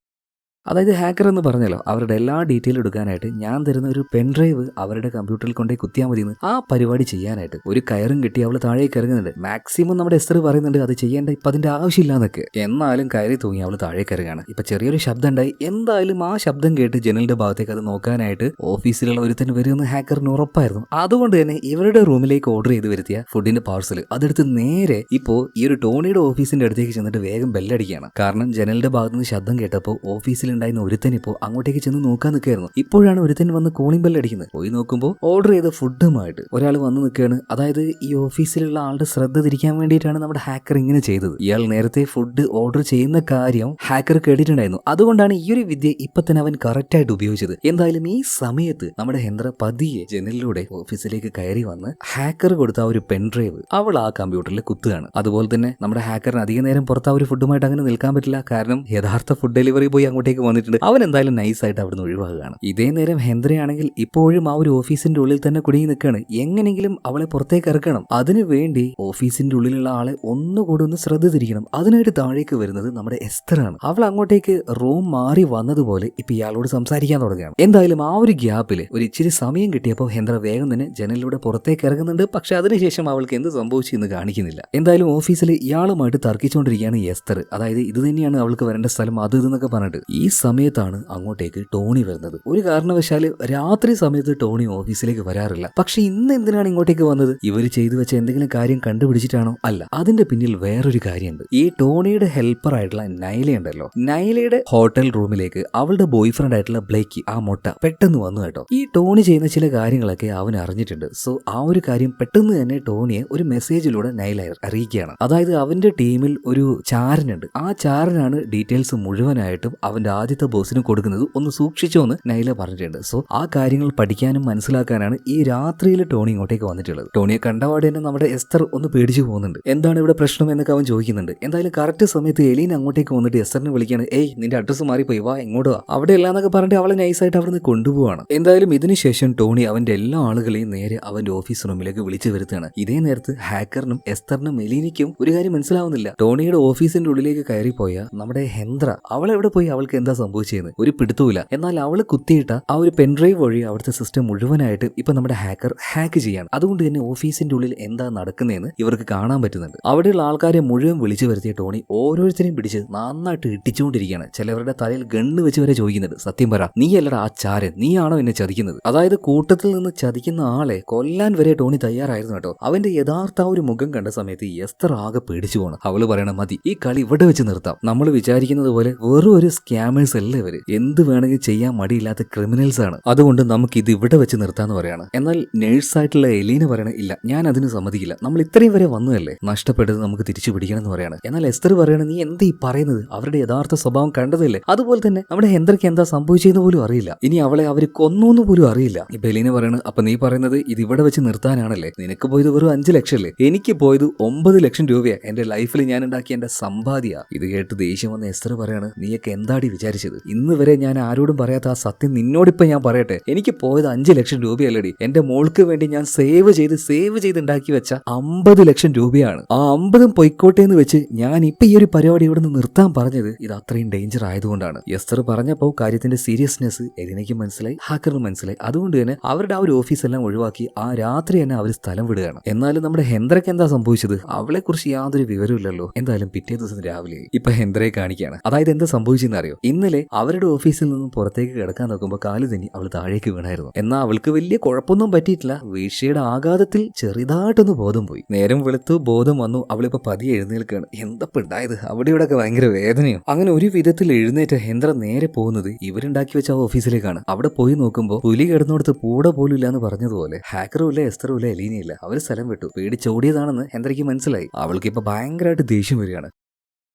അതായത് ഹാക്കർ എന്ന് പറഞ്ഞല്ലോ, അവരുടെ എല്ലാ ഡീറ്റെയിൽ എടുക്കാനായിട്ട് ഞാൻ തരുന്ന ഒരു പെൻഡ്രൈവ് അവരുടെ കമ്പ്യൂട്ടറിൽ കൊണ്ടേ കുത്തിയാൽ മതി എന്ന് ആ പരിപാടി ചെയ്യാനായിട്ട് ഒരു കയറും കിട്ടി അവൾ താഴേക്ക് ഇറങ്ങുന്നുണ്ട്. മാക്സിമം നമ്മുടെ എസ്തർ പറയുന്നുണ്ട് അത് ചെയ്യേണ്ട ഇപ്പം അതിന്റെ ആവശ്യമില്ല എന്നൊക്കെ. എന്നാലും കയറി തൂങ്ങി അവൾ താഴേക്ക് ഇറങ്ങുകയാണ്. ഇപ്പൊ ചെറിയൊരു ശബ്ദം ഉണ്ടായി. എന്തായാലും ആ ശബ്ദം കേട്ട് ജനലിന്റെ ഭാഗത്തേക്ക് അത് നോക്കാനായിട്ട് ഓഫീസിലുള്ള ഒരുത്തൻ വരുമെന്ന് ഹാക്കറിന് ഉറപ്പായിരുന്നു. അതുകൊണ്ട് തന്നെ ഇവരുടെ റൂമിലേക്ക് ഓർഡർ ചെയ്ത് വരുത്തിയ ഫുഡിന്റെ പാർസൽ അതെടുത്ത് നേരെ ഇപ്പോ ഈ ഒരു ടോണിയുടെ ഓഫീസിന്റെ അടുത്തേക്ക് ചെന്നിട്ട് വേഗം ബെല്ലടിക്കുകയാണ്. കാരണം ജനലിന്റെ ഭാഗത്തുനിന്ന് ശബ്ദം കേട്ടപ്പോൾ ഓഫീസിൽ ഉണ്ടായിരുന്ന ഒരുത്തൻ ഇപ്പോൾ അങ്ങോട്ടേക്ക് ചെന്ന് നോക്കാൻ നിൽക്കുകയായിരുന്നു. ഇപ്പോഴാണ് ഒരുത്തൻ വന്ന് കോളിംഗ് ബെൽ അടിക്കുന്നത്. പോയി നോക്കുമ്പോൾ ഓർഡർ ചെയ്ത ഫുഡുമായിട്ട് ഒരാൾ വന്ന് നിൽക്കുകയാണ്. അതായത് ഈ ഓഫീസിലുള്ള ആളുടെ ശ്രദ്ധ തിരിക്കാൻ വേണ്ടിയിട്ടാണ് നമ്മുടെ ഹാക്കർ ഇങ്ങനെ ചെയ്തത്. ഇയാൾ നേരത്തെ ഫുഡ് ഓർഡർ ചെയ്യുന്ന കാര്യം ഹാക്കർ കേട്ടിട്ടുണ്ടായിരുന്നു. അതുകൊണ്ടാണ് ഈ ഒരു വിദ്യ ഇപ്പൊ തന്നെ അവൻ കറക്റ്റ് ആയിട്ട് ഉപയോഗിച്ചത്. എന്തായാലും ഈ സമയത്ത് നമ്മുടെ ഹെന്ദ്ര പതിയെ ജനലിലൂടെ ഓഫീസിലേക്ക് കയറി വന്ന് ഹാക്കർ കൊടുത്ത ആ ഒരു പെൻഡ്രൈവ് അവൾ ആ കമ്പ്യൂട്ടറിൽ കുത്തുകയാണ്. അതുപോലെ തന്നെ നമ്മുടെ ഹാക്കറിന് അധിക നേരം പുറത്ത് ആ ഒരു ഫുഡുമായിട്ട് അങ്ങനെ നിൽക്കാൻ പറ്റില്ല. കാരണം യഥാർത്ഥ ഫുഡ് ഡെലിവറി ബോയ് അങ്ങോട്ടേക്ക് വന്നിട്ടുണ്ട്. അവൻ എന്തായാലും നൈസായിട്ട് അവിടുന്ന് ഒഴിവാകുകയാണ്. ഇതേ നേരം ഹെന്ദ്രയാണെങ്കിൽ ഇപ്പോഴും ആ ഒരു ഓഫീസിന്റെ ഉള്ളിൽ തന്നെ കുടുങ്ങി നിൽക്കുകയാണ്. എങ്ങനെങ്കിലും അവളെ പുറത്തേക്ക് ഇറക്കണം. അതിനുവേണ്ടി ഓഫീസിന്റെ ഉള്ളിലുള്ള ആളെ ഒന്നുകൂടി ഒന്ന് ശ്രദ്ധ തിരിക്കണം. അതിനായിട്ട് താഴേക്ക് വരുന്നത് നമ്മുടെ എസ്തറാണ്. അവൾ അങ്ങോട്ടേക്ക് റൂം മാറി വന്നതുപോലെ ഇപ്പൊ ഇയാളോട് സംസാരിക്കാൻ തുടങ്ങുകയാണ്. എന്തായാലും ആ ഒരു ഗ്യാപ്പിൽ ഒരു ഇച്ചിരി സമയം കിട്ടിയപ്പോൾ ഹെന്ദ്ര വേഗം തന്നെ ജനലിലൂടെ പുറത്തേക്ക് ഇറങ്ങുന്നുണ്ട്. പക്ഷെ അതിനുശേഷം അവൾക്ക് എന്ത് സംഭവിച്ചു എന്ന് കാണിക്കുന്നില്ല. എന്തായാലും ഓഫീസിൽ ഇയാളുമായിട്ട് തർക്കിച്ചുകൊണ്ടിരിക്കുകയാണ് എസ്തർ. അതായത് ഇത് തന്നെയാണ് അവൾക്ക് വരേണ്ട സ്ഥലം, അത് ഇതെന്നൊക്കെ പറഞ്ഞിട്ട്. ഈ സമയത്താണ് അങ്ങോട്ടേക്ക് ടോണി വരുന്നത്. ഒരു കാരണവശാല് രാത്രി സമയത്ത് ടോണി ഓഫീസിലേക്ക് വരാറില്ല. പക്ഷെ ഇന്ന് എന്തിനാണ് ഇങ്ങോട്ടേക്ക് വന്നത്? ഇവര് ചെയ്തു വെച്ച എന്തെങ്കിലും കാര്യം കണ്ടുപിടിച്ചിട്ടാണോ? അല്ല, അതിന്റെ പിന്നിൽ വേറൊരു കാര്യമുണ്ട്. ഈ ടോണിയുടെ ഹെൽപ്പർ ആയിട്ടുള്ള നൈല ഉണ്ടല്ലോ, നൈലയുടെ ഹോട്ടൽ റൂമിലേക്ക് അവളുടെ ബോയ് ഫ്രണ്ട് ആയിട്ടുള്ള ബ്ലേക്ക്, ആ മൊട്ട പെട്ടെന്ന് വന്നു കേട്ടോ. ഈ ടോണി ചെയ്യുന്ന ചില കാര്യങ്ങളൊക്കെ അവൻ അറിഞ്ഞിട്ടുണ്ട്. സോ ആ ഒരു കാര്യം പെട്ടെന്ന് തന്നെ ടോണിയെ ഒരു മെസ്സേജിലൂടെ നൈല അറിയിക്കുകയാണ്. അതായത് അവന്റെ ടീമിൽ ഒരു ചാരനുണ്ട്. ആ ചാരനാണ് ഡീറ്റെയിൽസ് മുഴുവനായിട്ടും അവന്റെ ആദ്യത്തെ ബോസിന് കൊടുക്കുന്നത്. ഒന്ന് സൂക്ഷിച്ചോ എന്ന് നൈല പറഞ്ഞിട്ടുണ്ട്. സോ ആ കാര്യങ്ങൾ പഠിക്കാനും മനസ്സിലാക്കാനാണ് ഈ രാത്രിയിൽ ടോണി ഇങ്ങോട്ടേക്ക് വന്നിട്ടുള്ളത്. ടോണിയെ കണ്ടപാട് തന്നെ നമ്മുടെ എസ്തർ ഒന്ന് പേടിച്ചു പോകുന്നുണ്ട്. എന്താണ് ഇവിടെ പ്രശ്നം എന്നൊക്കെ അവൻ ചോദിക്കുന്നുണ്ട്. എന്തായാലും കറക്റ്റ് സമയത്ത് എലീൻ അങ്ങോട്ടേക്ക് വന്നിട്ട് എസ്തറിനെ വിളിക്കാണ്. ഏയ്, നിന്റെ അഡ്രസ്സ് മാറിപ്പോയി, വാ ഇങ്ങോട്ട് വാ. അവിടെ എല്ലാന്നൊക്കെ പറഞ്ഞിട്ട് അവളെ നൈസായിട്ട് അവിടെ നിന്ന് കൊണ്ടുപോവാണ്. എന്തായാലും ഇതിനുശേഷം ടോണി അവന്റെ എല്ലാ ആളുകളെയും നേരെ അവന്റെ ഓഫീസ് റൂമിലേക്ക് വിളിച്ചു വരുത്തുകയാണ്. ഇതേ നേരത്ത് ഹാക്കറിനും എസ്തറിനും എലീനിക്കും ഒരു കാര്യം മനസ്സിലാവുന്നില്ല. ടോണിയുടെ ഓഫീസിന്റെ ഉള്ളിലേക്ക് കയറിപ്പോയ നമ്മുടെ ഹെന്ദ്ര, അവളെവിടെ പോയി, അവൾക്ക് എന്താ സംഭവിച്ചതെന്ന് ഒരു പിടുത്തവുമില്ല. എന്നാൽ അവള് കുത്തിയിട്ട ആ ഒരു പെൻഡ്രൈവ് വഴി അവിടുത്തെ സിസ്റ്റം മുഴുവനായിട്ട് ഇപ്പൊ നമ്മുടെ ഹാക്കർ ഹാക്ക് ചെയ്യാണ്. അതുകൊണ്ട് തന്നെ ഓഫീസിന്റെ ഉള്ളിൽ എന്താ നടക്കുന്നതെന്ന് ഇവർക്ക് കാണാൻ പറ്റുന്നുണ്ട്. അവിടെയുള്ള ആൾക്കാരെ മുഴുവൻ വിളിച്ചു വരുത്തിയ ടോണി ഓരോരുത്തരെയും പിടിച്ച് നന്നായിട്ട് ഇട്ടിച്ചുകൊണ്ടിരിക്കുകയാണ്. ചിലവരുടെ തലയിൽ ഗണ്ണ് വെച്ച് വരെ ചോദിക്കുന്നുണ്ട്, സത്യം പറ, നീ അല്ലടാ ആ ചാരൻ, നീയാണോ എന്നെ ചതിക്കുന്നത്? അതായത് കൂട്ടത്തിൽ നിന്ന് ചതിക്കുന്ന ആളെ കൊല്ലാൻ വരെ ടോണി തയ്യാറായിരുന്നു കേട്ടോ. അവന്റെ യഥാർത്ഥ ഒരു മുഖം കണ്ട സമയത്ത് എസ്തർ ആകെ പേടിച്ചു പോകണം. അവള് പറയണം, മതി, ഈ കളി ഇവിടെ വെച്ച് നിർത്താം. നമ്മൾ വിചാരിക്കുന്നത് പോലെ വെറും ഒരു സ്കാമേഴ്സ് അല്ല ഇവര്, എന്ത് വേണമെങ്കിൽ ചെയ്യാൻ മടിയില്ലാത്ത ക്രിമിനൽസ് ആണ്. അതുകൊണ്ട് നമുക്ക് ഇത് ഇവിടെ വെച്ച് നിർത്താന്ന് പറയാണ്. എന്നാൽ നേഴ്സായിട്ടുള്ള എലീന പറയണ, ഇല്ല, ഞാൻ അതിന് സമ്മതിക്കില്ല, നമ്മൾ ഇത്രയും വരെ വന്നതല്ലേ, നഷ്ടപ്പെട്ടത് നമുക്ക് തിരിച്ചു പിടിക്കണം എന്ന് പറയാണ്. എന്നാൽ എസ്തർ പറയണ, നീ എന്താ ഈ പറയുന്നത്? അവരുടെ യഥാർത്ഥ സ്വഭാവം കണ്ടതല്ലേ, അതുപോലെ തന്നെ നമ്മുടെ ഹെന്ദ്രയ്ക്ക് എന്താ സംഭവിച്ചതെന്ന് പോലും അറിയില്ല, ഇനി അവളെ അവര് കൊന്നോന്ന് പോലും അറിയില്ല. ഇപ്പൊ എലീന പറയണ, അപ്പൊ നീ പറയുന്നത് ഇത് ഇവിടെ വെച്ച് നിർത്താനാണല്ലേ? നിനക്ക് പോയത് വെറും 5 ലക്ഷം അല്ലേ, എനിക്ക് പോയത് 9 ലക്ഷം രൂപയാ. എന്റെ ലൈഫിൽ ഞാൻ ഉണ്ടാക്കിയ എന്റെ സമ്പാദ്യ. ഇത് കേട്ട് ദേഷ്യം വന്ന എസ്തർ പറയാണ്, നീയൊക്കെ എന്താടി വിചാരിച്ചത്? ഇന്ന് വരെ ഞാൻ ആരോടും പറയാത്ത ആ സത്യം നിന്നോടിപ്പോ ഞാൻ പറയട്ടെ, എനിക്ക് പോയത് 5 ലക്ഷം രൂപയല്ലടി, എന്റെ മോൾക്ക് വേണ്ടി ഞാൻ സേവ് ചെയ്ത് ഉണ്ടാക്കി വെച്ച 50 ലക്ഷം രൂപയാണ്. ആ 50 പൊയ്ക്കോട്ടെ എന്ന് വെച്ച് ഞാൻ ഇപ്പൊ ഈ ഒരു പരിപാടി ഇവിടെ നിന്ന് നിർത്താൻ പറഞ്ഞത് ഇത് അത്രയും ഡേഞ്ചർ ആയതുകൊണ്ടാണ്. എസ്തർ പറഞ്ഞപ്പോ കാര്യത്തിന്റെ സീരിയസ്നെസ് എലിനയ്ക്ക് മനസ്സിലായി, ഹാക്കറിന് മനസ്സിലായി. അതുകൊണ്ട് തന്നെ അവരുടെ ആ ഒരു ഓഫീസ് എല്ലാം ഒഴിവാക്കി ആ രാത്രി തന്നെ അവർ സ്ഥലം വിടുകയാണ്. എന്നാലും നമ്മുടെ ഹെന്ദ്രയ്ക്ക് എന്താ സംഭവിച്ചത്? അവളെ കുറിച്ച് യാതൊരു വിവരമില്ലല്ലോ. എന്തായാലും പിറ്റേ ദിവസം രാവിലെ ഇപ്പൊ ഹെന്ദ്രയെ കാണിക്കുകയാണ്. അതായത് എന്താ സംഭവിച്ചെന്ന് അറിയോ? ഇന്നലെ അവരുടെ ഓഫീസിൽ നിന്നും പുറത്തേക്ക് കിടക്കാൻ നോക്കുമ്പോൾ കാല് തന്നെ അവൾ താഴേക്ക് വീണായിരുന്നു. എന്നാൽ അവൾക്ക് വലിയ കുഴപ്പമൊന്നും പറ്റിയിട്ടില്ല. വീഴ്ചയുടെ ആഘാതത്തിൽ ചെറുതായിട്ടൊന്ന് ബോധം പോയി. നേരം വെളുത്തു, ബോധം വന്നു. അവളിപ്പോ പതിയെ എഴുന്നേൽക്കുകയാണ്. എന്താ ഉണ്ടായത്? അവിടെ ഇവിടെ ഒക്കെ ഭയങ്കര വേദനയോ? അങ്ങനെ ഒരു വിധത്തിൽ എഴുന്നേറ്റ ഹെന്ദ്ര നേരെ പോകുന്നത് ഇവരുണ്ടാക്കി വെച്ച ആ ഓഫീസിലേക്കാണ്. അവിടെ പോയി നോക്കുമ്പോൾ പുലി കിടന്നിടത്ത് പൂട പോലും ഇല്ല എന്ന് പറഞ്ഞതുപോലെ ഹാക്കറും ഇല്ല, എസ്തറും ഇല്ല, എലീനയില്ല. അവർ സ്ഥലം വിട്ടു. പേടിച്ചോടിയതാണെന്ന് ഹെന്ദ്രയ്ക്ക് മനസ്സിലായി. അവൾക്ക് ഇപ്പൊ ഭയങ്കരമായിട്ട് ദേഷ്യം വരികയാണ്.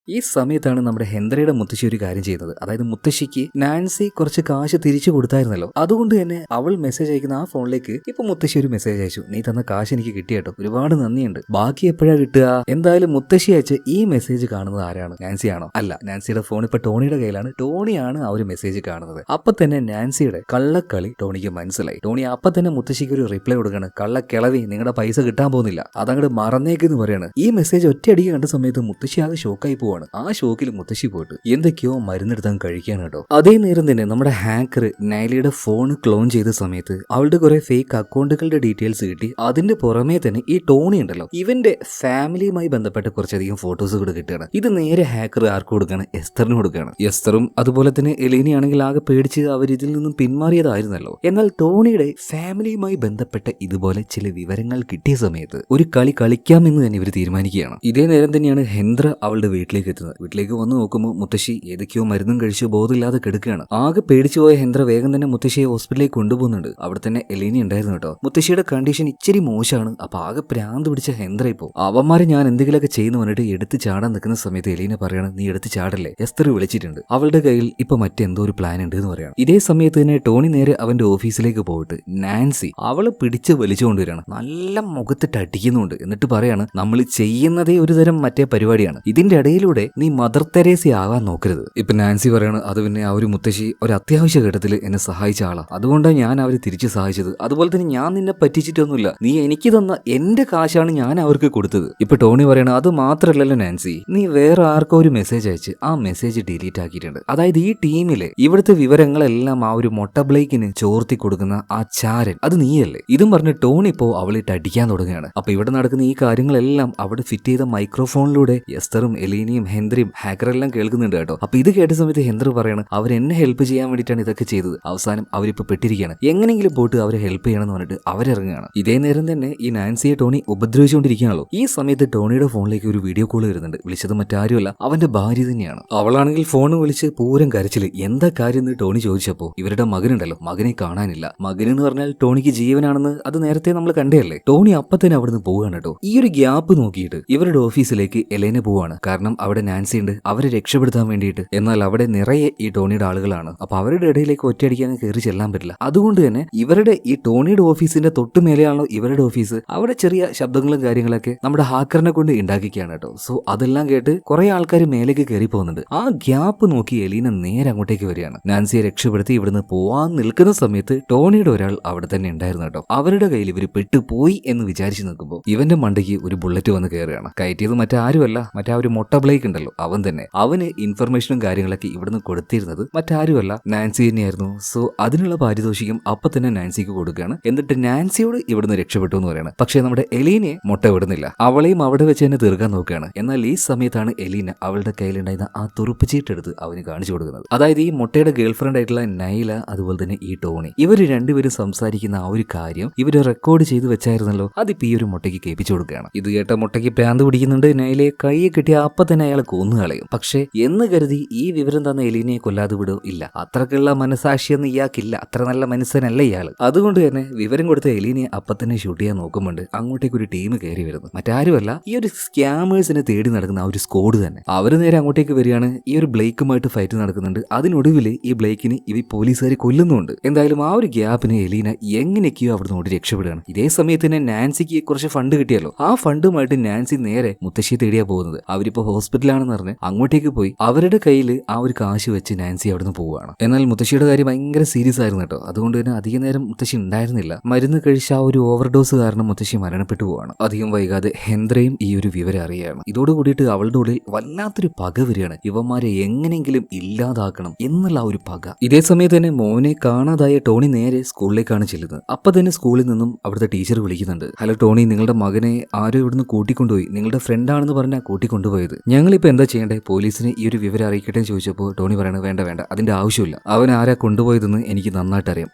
ഈ സമയത്താണ് നമ്മുടെ ഹെന്ദ്രയുടെ മുത്തശ്ശി ഒരു കാര്യം ചെയ്യുന്നത്. അതായത് മുത്തശ്ശിക്ക് നാൻസി കുറച്ച് കാശ് തിരിച്ചു കൊടുത്തായിരുന്നല്ലോ, അതുകൊണ്ട് തന്നെ അവൾ മെസ്സേജ് അയക്കുന്ന ആ ഫോണിലേക്ക് ഇപ്പൊ മുത്തശ്ശി ഒരു മെസ്സേജ് അയച്ചു, നീ തന്ന കാശ് എനിക്ക് കിട്ടിയേട്ടോ, ഒരുപാട് നന്ദിയുണ്ട്, ബാക്കി എപ്പോഴാ കിട്ടുക? എന്തായാലും മുത്തശ്ശി അയച്ച് ഈ മെസ്സേജ് കാണുന്നത് ആരാണ്? നാൻസി ആണോ? അല്ല, നാൻസിയുടെ ഫോൺ ഇപ്പൊ ടോണിയുടെ കയ്യിലാണ്. ടോണിയാണ് ആ ഒരു മെസ്സേജ് കാണുന്നത്. അപ്പൊ തന്നെ നാൻസിയുടെ കള്ളക്കളി ടോണിക്ക് മനസ്സിലായി. ടോണി അപ്പൊ തന്നെ മുത്തശ്ശിക്ക് ഒരു റിപ്ലൈ കൊടുക്കാണ്, കള്ളക്കിളവി, നിങ്ങളുടെ പൈസ കിട്ടാൻ പോകുന്നില്ല, അതങ്ങോട്ട് മറന്നേക്കെന്ന് പറയാണ്. ഈ മെസ്സേജ് ഒറ്റയടിക്ക് കണ്ട സമയത്ത് മുത്തശ്ശി ആകെ ഷോക്കായി പോവാണ്. ആ ഷോക്കിൽ മുത്തശ്ശി പോയിട്ട് എന്തൊക്കെയോ മരുന്നെടുത്താൻ കഴിക്കാൻ കേട്ടോ. അതേ നേരം തന്നെ നമ്മുടെ ഹാക്കർ നൈലയുടെ ഫോൺ ക്ലോൺ ചെയ്ത സമയത്ത് അവളുടെ കുറെ ഫേക്ക് അക്കൗണ്ടുകളുടെ ഡീറ്റെയിൽസ് കിട്ടി. അതിന്റെ പുറമേ തന്നെ ഈ ടോണി ഉണ്ടല്ലോ, ഇവന്റെ ഫാമിലിയുമായി ബന്ധപ്പെട്ട കുറച്ചധികം ഫോട്ടോസ് കൂടെ കിട്ടുകയാണ്. ഇത് നേരെ ഹാക്കർ ആർക്ക് കൊടുക്കുകയാണ്? എസ്തറിന് കൊടുക്കുകയാണ്. എസ്തറും അതുപോലെ തന്നെ എലീനയാണെങ്കിൽ ആകെ പേടിച്ച് അവർ ഇതിൽ നിന്നും പിന്മാറിയതായിരുന്നല്ലോ. എന്നാൽ ടോണിയുടെ ഫാമിലിയുമായി ബന്ധപ്പെട്ട ഇതുപോലെ ചില വിവരങ്ങൾ കിട്ടിയ സമയത്ത് ഒരു കളി കളിക്കാമെന്ന് തന്നെ ഇവർ തീരുമാനിക്കുകയാണ്. ഇതേ നേരം തന്നെയാണ് ഹെന്ദ്ര അവളുടെ വീട്ടിലേക്ക് എത്തുന്നത്. വീട്ടിലേക്ക് വന്നു നോക്കുമ്പോൾ മുത്തശ്ശി ഏതൊക്കെയോ മരുന്നും കഴിച്ച് ബോധമില്ലാതെ കിടക്കുകയാണ്. ആകെ പേടിച്ചു പോയ ഹെന്ദ്ര വേഗം തന്നെ മുത്തശ്ശിയെ ഹോസ്പിറ്റലിലേക്ക് കൊണ്ടുപോകുന്നുണ്ട്. അവിടെ തന്നെ എലീന ഉണ്ടായിരുന്നു കേട്ടോ. മുത്തശ്ശിയുടെ കണ്ടീഷൻ ഇച്ചിരി മോശമാണ്. അപ്പൊ ആകെ പ്രാന്ത് പിടിച്ച ഹെന്ദ്ര ഇപ്പോ അവന്മാരെ ഞാൻ എന്തെങ്കിലുമൊക്കെ ചെയ്യുന്നു പറഞ്ഞിട്ട് എടുത്ത് ചാടാൻ നിൽക്കുന്ന സമയത്ത് എലീന പറയാണ്, നീ എടുത്ത് ചാടല്ലേ, എസ്തർ വിളിച്ചിട്ടുണ്ട്, അവളുടെ കയ്യിൽ ഇപ്പൊ മറ്റെന്തോ ഒരു പ്ലാൻ ഉണ്ട് എന്ന് പറയാണ്. ഇതേ സമയത്ത് തന്നെ ടോണി നേരെ അവന്റെ ഓഫീസിലേക്ക് പോയിട്ട് നാൻസി അവളെ പിടിച്ച് വലിച്ചുകൊണ്ടുവരികയാണ്. നല്ല മുഖത്തിട്ട് അടിക്കുന്നുണ്ട്. എന്നിട്ട് പറയാണ്, നമ്മൾ ചെയ്യുന്നതേ ഒരു തരം മറ്റേ പരിപാടിയാണ്, ഇതിന്റെ ഇടയിലൂടെ നീ മദർ തെരേസ ആവാൻ നോക്കരുത്. ഇപ്പൊ നാൻസി പറയാണ്, അത് പിന്നെ ആ ഒരു മുത്തശ്ശി ഒരു അത്യാവശ്യ ഘട്ടത്തിൽ എന്നെ സഹായിച്ച ആളാ, അതുകൊണ്ടാണ് ഞാൻ അവരെ തിരിച്ചു സഹായിച്ചത്. അതുപോലെ തന്നെ ഞാൻ നിന്നെ പറ്റിച്ചിട്ടൊന്നുമില്ല, നീ എനിക്ക് തന്ന എന്റെ കാശാണ് ഞാൻ അവർക്ക് കൊടുത്തത്. ഇപ്പൊ ടോണി പറയണ, അത് മാത്രല്ലല്ലോ നാൻസി, നീ വേറെ ആർക്കോ ഒരു മെസ്സേജ് അയച്ച് ആ മെസ്സേജ് ഡിലീറ്റ് ആക്കിയിട്ടുണ്ട്. അതായത് ഈ ടീമിലെ ഇവിടുത്തെ വിവരങ്ങളെല്ലാം ആ ഒരു മൊട്ട ബ്ലേക്കിന് ചോർത്തി കൊടുക്കുന്ന ആ ചാരൻ, അത് നീയല്ലേ? ഇതും പറഞ്ഞ് ടോണി ഇപ്പോ അവളിട്ട് അടിക്കാൻ തുടങ്ങുകയാണ്. അപ്പൊ ഇവിടെ നടക്കുന്ന ഈ കാര്യങ്ങളെല്ലാം അവിടെ ഫിറ്റ് ചെയ്ത മൈക്രോഫോണിലൂടെ എസ്തറും എലീനയും ടോണിയും ഹെൻറിയും ഹാക്കറെല്ലാം കേൾക്കുന്നുണ്ട് കേട്ടോ. അപ്പൊ ഇത് കേട്ട സമയത്ത് ഹെൻറി പറയാണ് അവരെന്നെ ഹെൽപ്പ് ചെയ്യാൻ വേണ്ടിയിട്ടാണ് ഇതൊക്കെ ചെയ്തത്. അവസാനം അവരിപ്പോ പെട്ടിരിക്കുകയാണ്, എങ്ങനെങ്കിലും പോയിട്ട് അവരെ ഹെൽപ്പ് ചെയ്യണമെന്ന് പറഞ്ഞിട്ട് അവരിറങ്ങുകയാണ്. ഇതേ നേരം തന്നെ ഈ നാൻസിയെ ടോണി ഉപദ്രവിച്ചുകൊണ്ടിരിക്കുകയാണല്ലോ. ഈ സമയത്ത് ടോണിയുടെ ഫോണിലേക്ക് ഒരു വീഡിയോ കോൾ വരുന്നുണ്ട്. വിളിച്ചത് മറ്റാരുമല്ല, അവന്റെ ഭാര്യ തന്നെയാണ്. അവളാണെങ്കിൽ ഫോൺ വിളിച്ച് പൂരം കരച്ചില്. എന്താ കാര്യം എന്ന് ടോണി ചോദിച്ചപ്പോ ഇവരുടെ മകനുണ്ടല്ലോ, മകനെ കാണാനില്ല. മകനെന്ന് പറഞ്ഞാൽ ടോണിക്ക് ജീവനാണെന്ന് അത് നേരത്തെ നമ്മൾ കണ്ടേയല്ലേ. ടോണി അപ്പൊ തന്നെ അവിടുന്ന് പോവുകയാണ് കേട്ടോ. ഈ ഒരു ഗ്യാപ്പ് നോക്കിയിട്ട് ഇവരുടെ ഓഫീസിലേക്ക് എലേന പോവാണ്. കാരണം അവിടെ നാൻസി ഉണ്ട്, അവരെ രക്ഷപ്പെടുത്താൻ വേണ്ടിയിട്ട്. എന്നാൽ അവിടെ നിറയെ ഈ ടോണിയുടെ ആളുകളാണ്. അപ്പൊ അവരുടെ ഇടയിലേക്ക് ഒറ്റയടിക്കാൻ കയറി ചെല്ലാൻ പറ്റില്ല. അതുകൊണ്ട് തന്നെ ഇവരുടെ ഈ ടോണിയുടെ ഓഫീസിന്റെ തൊട്ട് മേലെയാണല്ലോ ഇവരുടെ ഓഫീസ്. അവിടെ ചെറിയ ശബ്ദങ്ങളും കാര്യങ്ങളൊക്കെ നമ്മുടെ ഹാക്കറിനെ കൊണ്ട് ഉണ്ടാക്കിക്കുകയാണ് കേട്ടോ. സോ അതെല്ലാം കേട്ട് കുറെ ആൾക്കാർ മേലേക്ക് കയറി പോകുന്നുണ്ട്. ആ ഗ്യാപ്പ് നോക്കി എലീന നേരെ അങ്ങോട്ടേക്ക് വരികയാണ്. നാൻസിയെ രക്ഷപ്പെടുത്തി ഇവിടുന്ന് പോവാൻ നിൽക്കുന്ന സമയത്ത് ടോണിയുടെ ഒരാൾ അവിടെ തന്നെ ഉണ്ടായിരുന്നു കേട്ടോ. അവരുടെ കയ്യിൽ ഇവർ പെട്ടുപോയി എന്ന് വിചാരിച്ചു നിൽക്കുമ്പോൾ ഇവന്റെ മണ്ടയ്ക്ക് ഒരു ബുള്ളറ്റ് വന്ന് കയറുകയാണ്. കയറ്റിയത് മറ്റാരുമല്ല, മറ്റേ ഒരു മൊട്ട ബ്ലേക്ക് ഉണ്ടല്ലോ അവൻ തന്നെ. അവന് ഇൻഫർമേഷനും കാര്യങ്ങളൊക്കെ ഇവിടുന്ന് കൊടുത്തിരുന്നത് മറ്റാരുമല്ല, നാൻസി തന്നെയായിരുന്നു. സോ അതിനുള്ള പാരിതോഷികം അപ്പൊ തന്നെ നാൻസിക്ക് കൊടുക്കുകയാണ്. എന്നിട്ട് നാൻസിയോട് ഇവിടുന്ന് രക്ഷപ്പെട്ടു എന്ന് പറയാണ്. പക്ഷേ നമ്മുടെ എലീനയെ മൊട്ട വിടുന്നില്ല. അവളെയും അവിടെ വെച്ച് തന്നെ തീർക്കാൻ നോക്കുകയാണ്. എന്നാൽ ഈ സമയത്താണ് എലീന അവളുടെ കയ്യിലുണ്ടായിരുന്ന ആ തുറുപ്പ് ചീട്ടെടുത്ത് അവന് കാണിച്ചു കൊടുക്കുന്നത്. അതായത് ഈ മൊട്ടയുടെ ഗേൾഫ്രണ്ട് ആയിട്ടുള്ള നൈല, അതുപോലെ തന്നെ ഈ ടോണി, ഇവര് രണ്ടുപേരും സംസാരിക്കുന്ന ആ ഒരു കാര്യം ഇവര് റെക്കോർഡ് ചെയ്ത് വെച്ചായിരുന്നല്ലോ. അതിപ്പോ ഈ ഒരു മൊട്ടയ്ക്ക് കേൾപ്പിച്ചു കൊടുക്കുകയാണ്. ഇത് കേട്ട മൊട്ടയ്ക്ക് പ്രാന്ത് പിടിക്കുന്നുണ്ട്. നൈലയെ കൈയെ കിട്ടിയ അപ്പൊ തന്നെ അയാളെ കൊന്നു കളയും. പക്ഷേ എന്ന് കരുതി ഈ വിവരം തന്ന എലീനയെ കൊല്ലാതെ വിടോ? ഇല്ല, അത്രക്കുള്ള മനസാക്ഷിയൊന്നും ഇയാൾക്കില്ല. അത്ര നല്ല മനുഷ്യനല്ല ഇയാള്. അതുകൊണ്ട് തന്നെ വിവരം കൊടുത്ത എലീനയെ അപ്പൊ തന്നെ ഷൂട്ട് ചെയ്യാൻ നോക്കുമ്പോണ്ട് അങ്ങോട്ടേക്ക് ഒരു ടീം കയറി വരുന്നു. മറ്റാരുമല്ല, ഈ ഒരു സ്കാമേഴ്സിനെ തേടി നടക്കുന്ന ആ ഒരു സ്ക്വാഡ് തന്നെ. അവര് നേരെ അങ്ങോട്ടേക്ക് വരികയാണ്. ഈ ഒരു ബ്ലേക്കുമായിട്ട് ഫൈറ്റ് നടക്കുന്നുണ്ട്. അതിനൊടുവിൽ ഈ ബ്ലേക്കിന് ഇവ പോലീസുകാർ കൊല്ലുന്നുണ്ട്. എന്തായാലും ആ ഒരു ഗ്യാപ്പിന് എലീന എങ്ങനെയൊക്കെയോ അവിടുന്ന് ഓടി രക്ഷപ്പെടുകയാണ്. ഇതേ സമയത്ത് തന്നെ നാൻസിക്ക് കുറച്ച് ഫണ്ട് കിട്ടിയല്ലോ. ആ ഫണ്ടുമായിട്ട് നാൻസി നേരെ മുത്തശ്ശിയെ തേടിയാ പോകുന്നത്. അവരിപ്പോ ഹോസ്പിറ്റലാണെന്ന് പറഞ്ഞ് അങ്ങോട്ടേക്ക് പോയി അവരുടെ കയ്യിൽ ആ ഒരു കാശ് വെച്ച് നാൻസി അവിടുന്ന് പോവുകയാണ്. എന്നാൽ മുത്തശ്ശിയുടെ കാര്യം ഭയങ്കര സീരിയസ് ആയിരുന്നു കേട്ടോ. അതുകൊണ്ട് തന്നെ അധിക നേരം മുത്തശ്ശി ഉണ്ടായിരുന്നില്ല. മരുന്ന് കഴിച്ച ആ ഒരു ഓവർഡോസ് കാരണം മുത്തശ്ശി മരണപ്പെട്ടു പോവാണ്. അധികം വൈകാതെ ഹെൻറിയും ഈ ഒരു വിവരം അറിയാണ്. ഇതോടുകൂടിയിട്ട് അവളുടെ ഉള്ളിൽ വല്ലാത്തൊരു പക വരികയാണ്. ഇവന്മാരെ എങ്ങനെയെങ്കിലും ഇല്ലാതാക്കണം എന്നുള്ള ആ ഒരു പക. ഇതേ സമയത്ത് തന്നെ മോനെ കാണാതായ ടോണി നേരെ സ്കൂളിലേക്കാണ് ചെല്ലുന്നത്. അപ്പൊ തന്നെ സ്കൂളിൽ നിന്നും അവിടുത്തെ ടീച്ചർ വിളിക്കുന്നുണ്ട്. ഹലോ ടോണി, നിങ്ങളുടെ മകനെ ആരോ ഇവിടുന്ന് കൂട്ടിക്കൊണ്ടുപോയി. നിങ്ങളുടെ ഫ്രണ്ടാണെന്ന് പറഞ്ഞാൽ കൂട്ടിക്കൊണ്ടുപോയത്. ഞങ്ങളിപ്പോ എന്താ ചെയ്യേണ്ടേ? പോലീസിന് ഈ ഒരു വിവരം അറിയിക്കട്ടെ ചോദിച്ചപ്പോൾ ടോണി പറയണത് വേണ്ട വേണ്ട, അതിന്റെ ആവശ്യമില്ല. അവൻ ആരാ കൊണ്ടുപോയതെന്ന് എനിക്ക് നന്നായിട്ട് അറിയാം.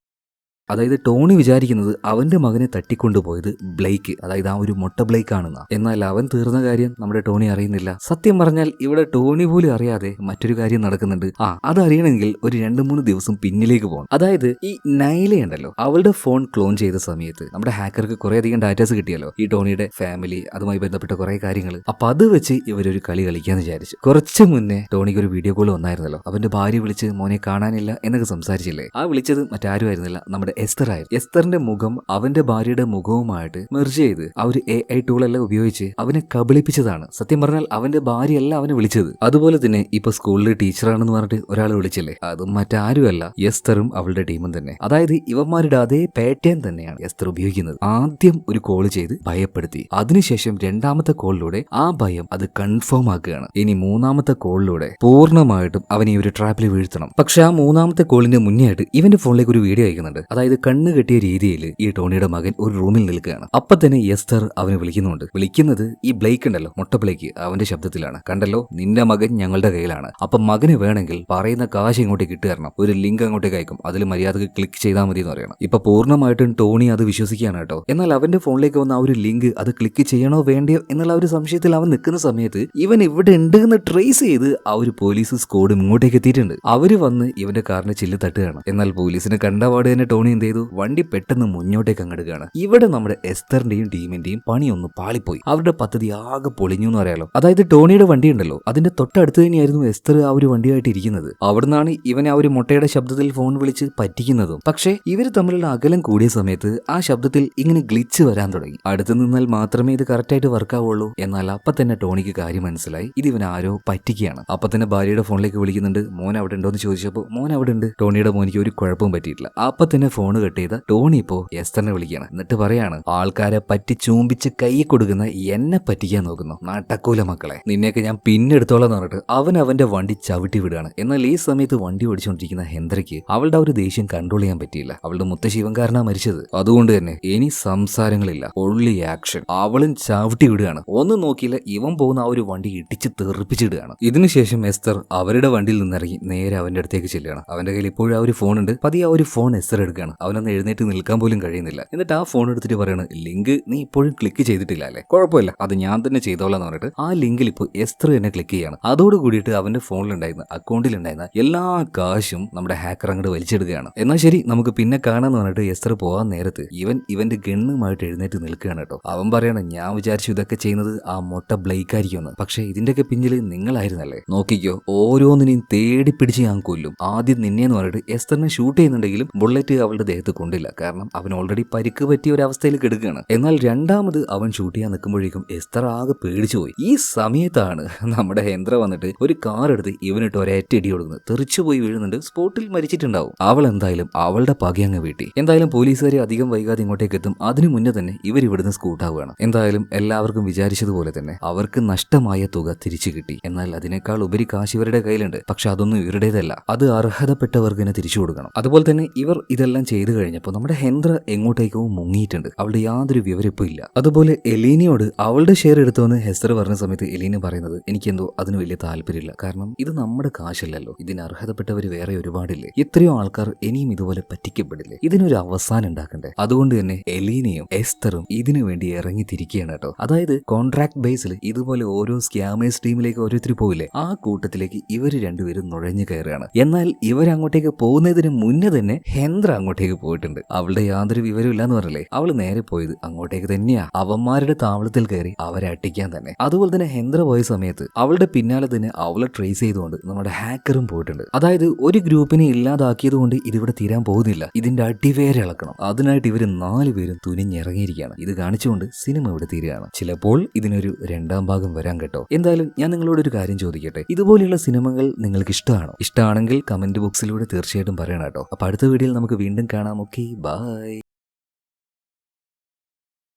അതായത് ടോണി വിചാരിക്കുന്നത് അവന്റെ മകനെ തട്ടിക്കൊണ്ടുപോയത് ബ്ലേക്ക്, അതായത് ആ ഒരു മൊട്ട ബ്ലേക്ക് ആണെന്നാ. എന്നാൽ അവൻ തീർന്ന കാര്യം നമ്മുടെ ടോണി അറിയുന്നില്ല. സത്യം പറഞ്ഞാൽ ഇവിടെ ടോണി പോലും അറിയാതെ മറ്റൊരു കാര്യം നടക്കുന്നുണ്ട്. അതറിയണമെങ്കിൽ ഒരു 2-3 ദിവസം പിന്നിലേക്ക് പോകണം. അതായത് ഈ നൈലയുണ്ടല്ലോ, അവളുടെ ഫോൺ ക്ലോൺ ചെയ്ത സമയത്ത് നമ്മുടെ ഹാക്കർക്ക് കുറെ അധികം ഡാറ്റാസ് കിട്ടിയല്ലോ, ഈ ടോണിയുടെ ഫാമിലി, അതുമായി ബന്ധപ്പെട്ട കുറെ കാര്യങ്ങൾ. അപ്പൊ അത് വെച്ച് ഇവരൊരു കളി കളിക്കാന്ന് വിചാരിച്ചു. കുറച്ച് മുന്നേ ടോണിക്ക് ഒരു വീഡിയോ കോൾ വന്നായിരുന്നല്ലോ. അവന്റെ ഭാര്യ വിളിച്ച് മോനെ കാണാനില്ല എന്നൊക്കെ സംസാരിച്ചില്ലേ. ആ വിളിച്ചത് മറ്റാരും ആയിരുന്നില്ല, നമ്മുടെ എസ്തർ ആയിരുന്നു. എസ്തറിന്റെ മുഖം അവന്റെ ഭാര്യയുടെ മുഖവുമായിട്ട് മെർജ് ചെയ്ത് ആ ഒരു AI ടൂളെല്ലാം ഉപയോഗിച്ച് അവനെ കബളിപ്പിച്ചതാണ്. സത്യം പറഞ്ഞാൽ അവന്റെ ഭാര്യയല്ല അവനെ വിളിച്ചത്. അതുപോലെ തന്നെ ഇപ്പൊ സ്കൂളിൽ ടീച്ചറാണെന്ന് പറഞ്ഞിട്ട് ഒരാൾ വിളിച്ചില്ലേ, അതും മറ്റാരുമല്ല, എസ്തറും അവളുടെ ടീമും തന്നെ. അതായത് ഇവന്മാരുടെ അതേ പാറ്റേൺ തന്നെയാണ് എസ്തർ ഉപയോഗിക്കുന്നത്. ആദ്യം ഒരു കോൾ ചെയ്ത് ഭയപ്പെടുത്തി, അതിനുശേഷം രണ്ടാമത്തെ കോളിലൂടെ ആ ഭയം അത് കൺഫേം ആക്കുകയാണ്. ഇനി മൂന്നാമത്തെ കോളിലൂടെ പൂർണ്ണമായിട്ടും അവനെ ഒരു ട്രാപ്പിൽ വീഴ്ത്തണം. പക്ഷെ ആ മൂന്നാമത്തെ കോളിന്റെ മുന്നേ ആയിട്ട് ഇവന്റെ ഫോണിലേക്ക് ഒരു വീഡിയോ അയക്കുന്നുണ്ട്. അതായത് കണ്ണ് കെട്ടിയ രീതിയിൽ ഈ ടോണിയുടെ മകൻ ഒരു റൂമിൽ നിൽക്കുകയാണ്. അപ്പൊ തന്നെ എസ്തർ അവനെ വിളിക്കുന്നുണ്ട്. വിളിക്കുന്നത് ഈ ബ്ലേക്ക് ഉണ്ടല്ലോ, മൊട്ട ബ്ലേക്ക്, അവന്റെ ശബ്ദത്തിലാണ്. കണ്ടല്ലോ, നിന്റെ മകൻ ഞങ്ങളുടെ കയ്യിലാണ്. അപ്പൊ മകന് വേണമെങ്കിൽ പറയുന്ന കാശ് ഇങ്ങോട്ടേക്ക് ഇട്ട് തരണം. ഒരു ലിങ്ക് അങ്ങോട്ടേക്ക് അയക്കും, അതിൽ മര്യാദക്ക് ക്ലിക്ക് ചെയ്താൽ മതി എന്ന് പറയണം. ഇപ്പൊ പൂർണ്ണമായിട്ടും ടോണി അത് വിശ്വസിക്കുകയാണ് കേട്ടോ. എന്നാൽ അവന്റെ ഫോണിലേക്ക് വന്ന ആ ഒരു ലിങ്ക് അത് ക്ലിക്ക് ചെയ്യണോ വേണ്ടയോ എന്നുള്ള ഒരു സംശയത്തിൽ അവൻ നിൽക്കുന്ന സമയത്ത് ഇവൻ ഇവിടെ ഉണ്ട് എന്ന് ട്രേസ് ചെയ്ത് ആ ഒരു പോലീസ് സ്ക്വാഡ് ഇങ്ങോട്ടേക്ക് എത്തിയിട്ടുണ്ട്. അവര് വന്ന് ഇവന്റെ കാറിനെ ചില്ല് തട്ടുകയാണ്. എന്നാൽ പോലീസിന് കണ്ടപാട് തന്നെ ടോണി എന്ത് ചെയ്തു? വണ്ടി പെട്ടെന്ന് മുന്നോട്ടേക്ക് അങ്ങടുകയാണ്. ഇവിടെ നമ്മുടെ എസ്തറിന്റെയും ടീമിന്റെയും പണിയൊന്ന് പാളിപ്പോയി. അവരുടെ പദ്ധതി ആകെ പൊളിഞ്ഞു എന്ന് പറയാലോ. അതായത് ടോണിയുടെ വണ്ടി ഉണ്ടല്ലോ, അതിന്റെ തൊട്ടടുത്ത് തന്നെയായിരുന്നു എസ്തർ ആ ഒരു വണ്ടിയായിട്ട് ഇരിക്കുന്നത്. അവിടുന്നാണ് ഇവനെ ആ ഒരു മൊട്ടയുടെ ശബ്ദത്തിൽ ഫോൺ വിളിച്ച് പറ്റിക്കുന്നതും. പക്ഷേ ഇവർ തമ്മിലുള്ള അകലം കൂടിയ സമയത്ത് ആ ശബ്ദത്തിൽ ഇങ്ങനെ ഗ്ലിച്ച് വരാൻ തുടങ്ങി. അടുത്ത് നിന്നാൽ മാത്രമേ ഇത് കറക്റ്റായിട്ട് വർക്ക് ആവുള്ളൂ. എന്നാൽ അപ്പൊ തന്നെ ടോണിക്ക് കാര്യം മനസ്സിലായി, ഇത് ഇവൻ ആരോ പറ്റിക്കുകയാണ്. അപ്പൊ തന്നെ ഭാര്യയുടെ ഫോണിലേക്ക് വിളിക്കുന്നുണ്ട്. മോൻ അവിടെ ഉണ്ടോ എന്ന് ചോദിച്ചപ്പോൾ മോൻ അവിടെ ഉണ്ട്. ടോണിയുടെ മോനിക്ക് ഒരു കുഴപ്പവും പറ്റിയിട്ടില്ല. അപ്പൊ തന്നെ ഫോൺ കട്ട് ചെയ്ത ടോണി ഇപ്പോ എസ്തറിനെ വിളിക്കുകയാണ്. എന്നിട്ട് പറയാണ്, ആൾക്കാരെ പറ്റി ചൂമ്പിച്ച് കൈ കൊടുക്കുന്ന എന്നെ പറ്റിക്കാൻ നോക്കുന്നു, നടക്കൂല മക്കളെ, നിന്നെയൊക്കെ ഞാൻ പിന്നെടുത്തോളാന്ന് പറഞ്ഞിട്ട് അവൻ അവന്റെ വണ്ടി ചവിട്ടി വിടുകയാണ്. എന്നാൽ ഈ സമയത്ത് വണ്ടി ഓടിച്ചുകൊണ്ടിരിക്കുന്ന ഹെൻറിക്ക് അവളുടെ ഒരു ദേഷ്യം കൺട്രോൾ ചെയ്യാൻ പറ്റിയില്ല. അവളുടെ മുത്തശ്ശി ഇവൻ കാരണമാണ് മരിച്ചത്. അതുകൊണ്ട് തന്നെ ഇനി സംസാരങ്ങളില്ല, ഒള്ളി ആക്ഷൻ. അവളും ചവിട്ടി വിടുകയാണ്. ഒന്നും നോക്കിയില്ല, ഇവൻ പോകുന്ന ആ ഒരു വണ്ടി ഇടിച്ച് തെറിപ്പിച്ചിടുകയാണ്. ഇതിനുശേഷം എസ്തർ അവരുടെ വണ്ടിയിൽ നിന്നിറങ്ങി നേരെ അവന്റെ അടുത്തേക്ക് ചെല്ലുകയാണ്. അവന്റെ കയ്യിൽ ഇപ്പോഴും ആ ഒരു ഫോൺ ഉണ്ട്. പതിയെ ആ ഒരു ഫോൺ എസ്തർ എടുക്കുകയാണ്. അവനൊന്ന് എഴുന്നേറ്റ് നിൽക്കാൻ പോലും കഴിയുന്നില്ല. എന്നിട്ട് ആ ഫോൺ എടുത്തിട്ട് പറയാണ്, ലിങ്ക് നീ ഇപ്പോഴും ക്ലിക്ക് ചെയ്തിട്ടില്ല അല്ലേ? കുഴപ്പമില്ല, അത് ഞാൻ തന്നെ ചെയ്തോളാം എന്ന് പറഞ്ഞിട്ട് ആ ലിങ്കിൽ ഇപ്പോൾ എസ്തർ തന്നെ ക്ലിക്ക് ചെയ്യാണ്. അതോട് കൂടിയിട്ട് അവന്റെ ഫോണിലുണ്ടായിരുന്ന അക്കൗണ്ടിലുണ്ടായിരുന്ന എല്ലാ കാശും നമ്മുടെ ഹാക്കർ അങ്ങോട്ട് വലിച്ചെടുക്കുകയാണ്. എന്നാൽ ശരി, നമുക്ക് പിന്നെ കാണാന്ന് പറഞ്ഞിട്ട് എസ്തർ പോകാൻ നേരത്ത് ഇവന്റെ ഗണ്ണുമായിട്ട് എഴുന്നേറ്റ് നിൽക്കുകയാണ് കേട്ടോ. അവൻ പറയണം, ഞാൻ വിചാരിച്ചു ഇതൊക്കെ ചെയ്യുന്നത് ആ മൊട്ട ബ്ലേക്ക് ആയിരിക്കുമെന്ന്, പക്ഷെ ഇതിന്റെയൊക്കെ പിന്നിൽ നിങ്ങളായിരുന്നല്ലേ, നോക്കിക്കോ, ഓരോന്നിനെയും തേടി പിടിച്ച് ഞാൻ കൊല്ലും. ആദ്യം നിന്നെന്ന് പറഞ്ഞിട്ട് എസ്തറിനെ ഷൂട്ട് ചെയ്യുന്നുണ്ടെങ്കിലും ബുള്ളറ്റ് അവളുടെ ദേഹത്ത് കൊണ്ടില്ല. കാരണം അവൻ ഓൾറെഡി പരിക്ക് പറ്റിയ ഒരു അവസ്ഥയിൽ കിടക്കുകയാണ്. എന്നാൽ രണ്ടാമത് അവൻ ഷൂട്ട് ചെയ്യാൻ നിൽക്കുമ്പോഴേക്കും എസ്തർ ആകെ പേടിച്ചു പോയി. ഈ സമയത്താണ് നമ്മുടെ ഹെൻഡ്ര വന്നിട്ട് ഒരു കാർ എടുത്ത് ഇവനിട്ട് ഒരേറ്റ ഇടി കൊടുക്കുന്നത്. തെറിച്ചു പോയി വീഴുന്നുണ്ട്. സ്പോട്ടിൽ മരിച്ചിട്ടുണ്ടാവും. അവൾ എന്തായാലും അവളുടെ പകയങ്ങ് വീട്ടി. എന്തായാലും പോലീസുകാരെ അധികം വൈകാതെ ഇങ്ങോട്ടേക്ക് എത്തും. അതിനു മുന്നേ തന്നെ ഇവർ ഇവിടുന്ന് സ്കൂട്ടാവുകയാണ്. എന്തായാലും എല്ലാവർക്കും വിചാരിച്ചതുപോലെ തന്നെ അവർക്ക് നഷ്ടമായ തുക തിരിച്ചു കിട്ടി. എന്നാൽ അതിനേക്കാൾ ഉപരി കാശ് ഇവരുടെ കയ്യിലുണ്ട്. പക്ഷെ അതൊന്നും ഇവരുടേതല്ല, അത് അർഹതപ്പെട്ടവർക്ക് തന്നെ തിരിച്ചു കൊടുക്കണം. അതുപോലെ തന്നെ ഇവർ ഇതെല്ലാം ചെയ്തു കഴിഞ്ഞപ്പോൾ നമ്മുടെ ഹെൻഡ്ര എങ്ങോട്ടേക്കോ മുങ്ങിയിട്ടുണ്ട്. അവളുടെ യാതൊരു വിവരപ്പും ഇല്ല. അതുപോലെ എലീനയോട് അവളുടെ ഷെയർ എടുത്തുവെന്ന് ഹെസ്റ്റർ പറഞ്ഞ സമയത്ത് എലീന പറയുന്നത്, എനിക്കെന്തോ അതിന് വലിയ താല്പര്യമില്ല. കാരണം ഇത് നമ്മുടെ കാശല്ലല്ലോ, ഇതിന് അർഹതപ്പെട്ടവർ വേറെ ഒരുപാടില്ലേ, എത്രയോ ആൾക്കാർ ഇനിയും ഇതുപോലെ പറ്റിക്കപ്പെടില്ലേ, ഇതിനൊരു അവസാനം ഉണ്ടാക്കണ്ടേ. അതുകൊണ്ട് തന്നെ എലീനയും എസ്തറും ഇതിനു വേണ്ടി ഇറങ്ങി തിരിക്കുകയാണ് കേട്ടോ. അതായത് കോൺട്രാക്ട് ബേസിൽ ഇതുപോലെ ഓരോ സ്കാമേഴ്സ് ടീമിലേക്ക് ഓരോരുത്തർ പോയില്ലേ, ആ കൂട്ടത്തിലേക്ക് ഇവർ രണ്ടുപേരും നുഴഞ്ഞു കയറുകയാണ്. എന്നാൽ ഇവരങ്ങോട്ടേക്ക് പോകുന്നതിന് മുന്നേ തന്നെ ഹെൻഡ്ര അങ്ങോട്ടേക്ക് പോയിട്ടുണ്ട്. അവളുടെ യാതൊരു വിവരവും ഇല്ലാന്ന് പറഞ്ഞില്ലേ, അവള് നേരെ പോയത് അങ്ങോട്ടേക്ക് തന്നെയാ, അവന്മാരുടെ താവളത്തിൽ കയറി അവരെ അട്ടിക്കാൻ തന്നെ. അതുപോലെ തന്നെ ഹെൻഡ്ര പോയ സമയത്ത് അവളുടെ പിന്നാലെ തന്നെ അവളെ ട്രേസ് ചെയ്തുകൊണ്ട് നമ്മുടെ ഹാക്കറും പോയിട്ടുണ്ട്. അതായത് ഒരു ഗ്രൂപ്പിനെ ഇല്ലാതാക്കിയത് കൊണ്ട് ഇതിവിടെ തീരാൻ പോകുന്നില്ല, ഇതിന്റെ അടിവേരെ ഇളക്കണം. അതിനായിട്ട് ഇവര് 4 പേരും തുനിഞ്ഞിറങ്ങിയിരിക്കുകയാണ്. ഇത് കാണിച്ചുകൊണ്ട് സിനിമ ഇവിടെ തീരുകയാണ്. ചിലപ്പോൾ ഇതിനൊരു 2ാം ഭാഗം വരാൻ കേട്ടോ. എന്തായാലും ഞാൻ നിങ്ങളോട് ഒരു കാര്യം ചോദിക്കട്ടെ, ഇതുപോലെയുള്ള സിനിമകൾ നിങ്ങൾക്ക് ഇഷ്ടമാണോ? ഇഷ്ടമാണെങ്കിൽ കമന്റ് ബോക്സിലൂടെ തീർച്ചയായിട്ടും പറയണം കേട്ടോ. അപ്പൊ അടുത്ത വീഡിയോയിൽ നമുക്ക് വീണ്ടും കാണാം. Okay, by.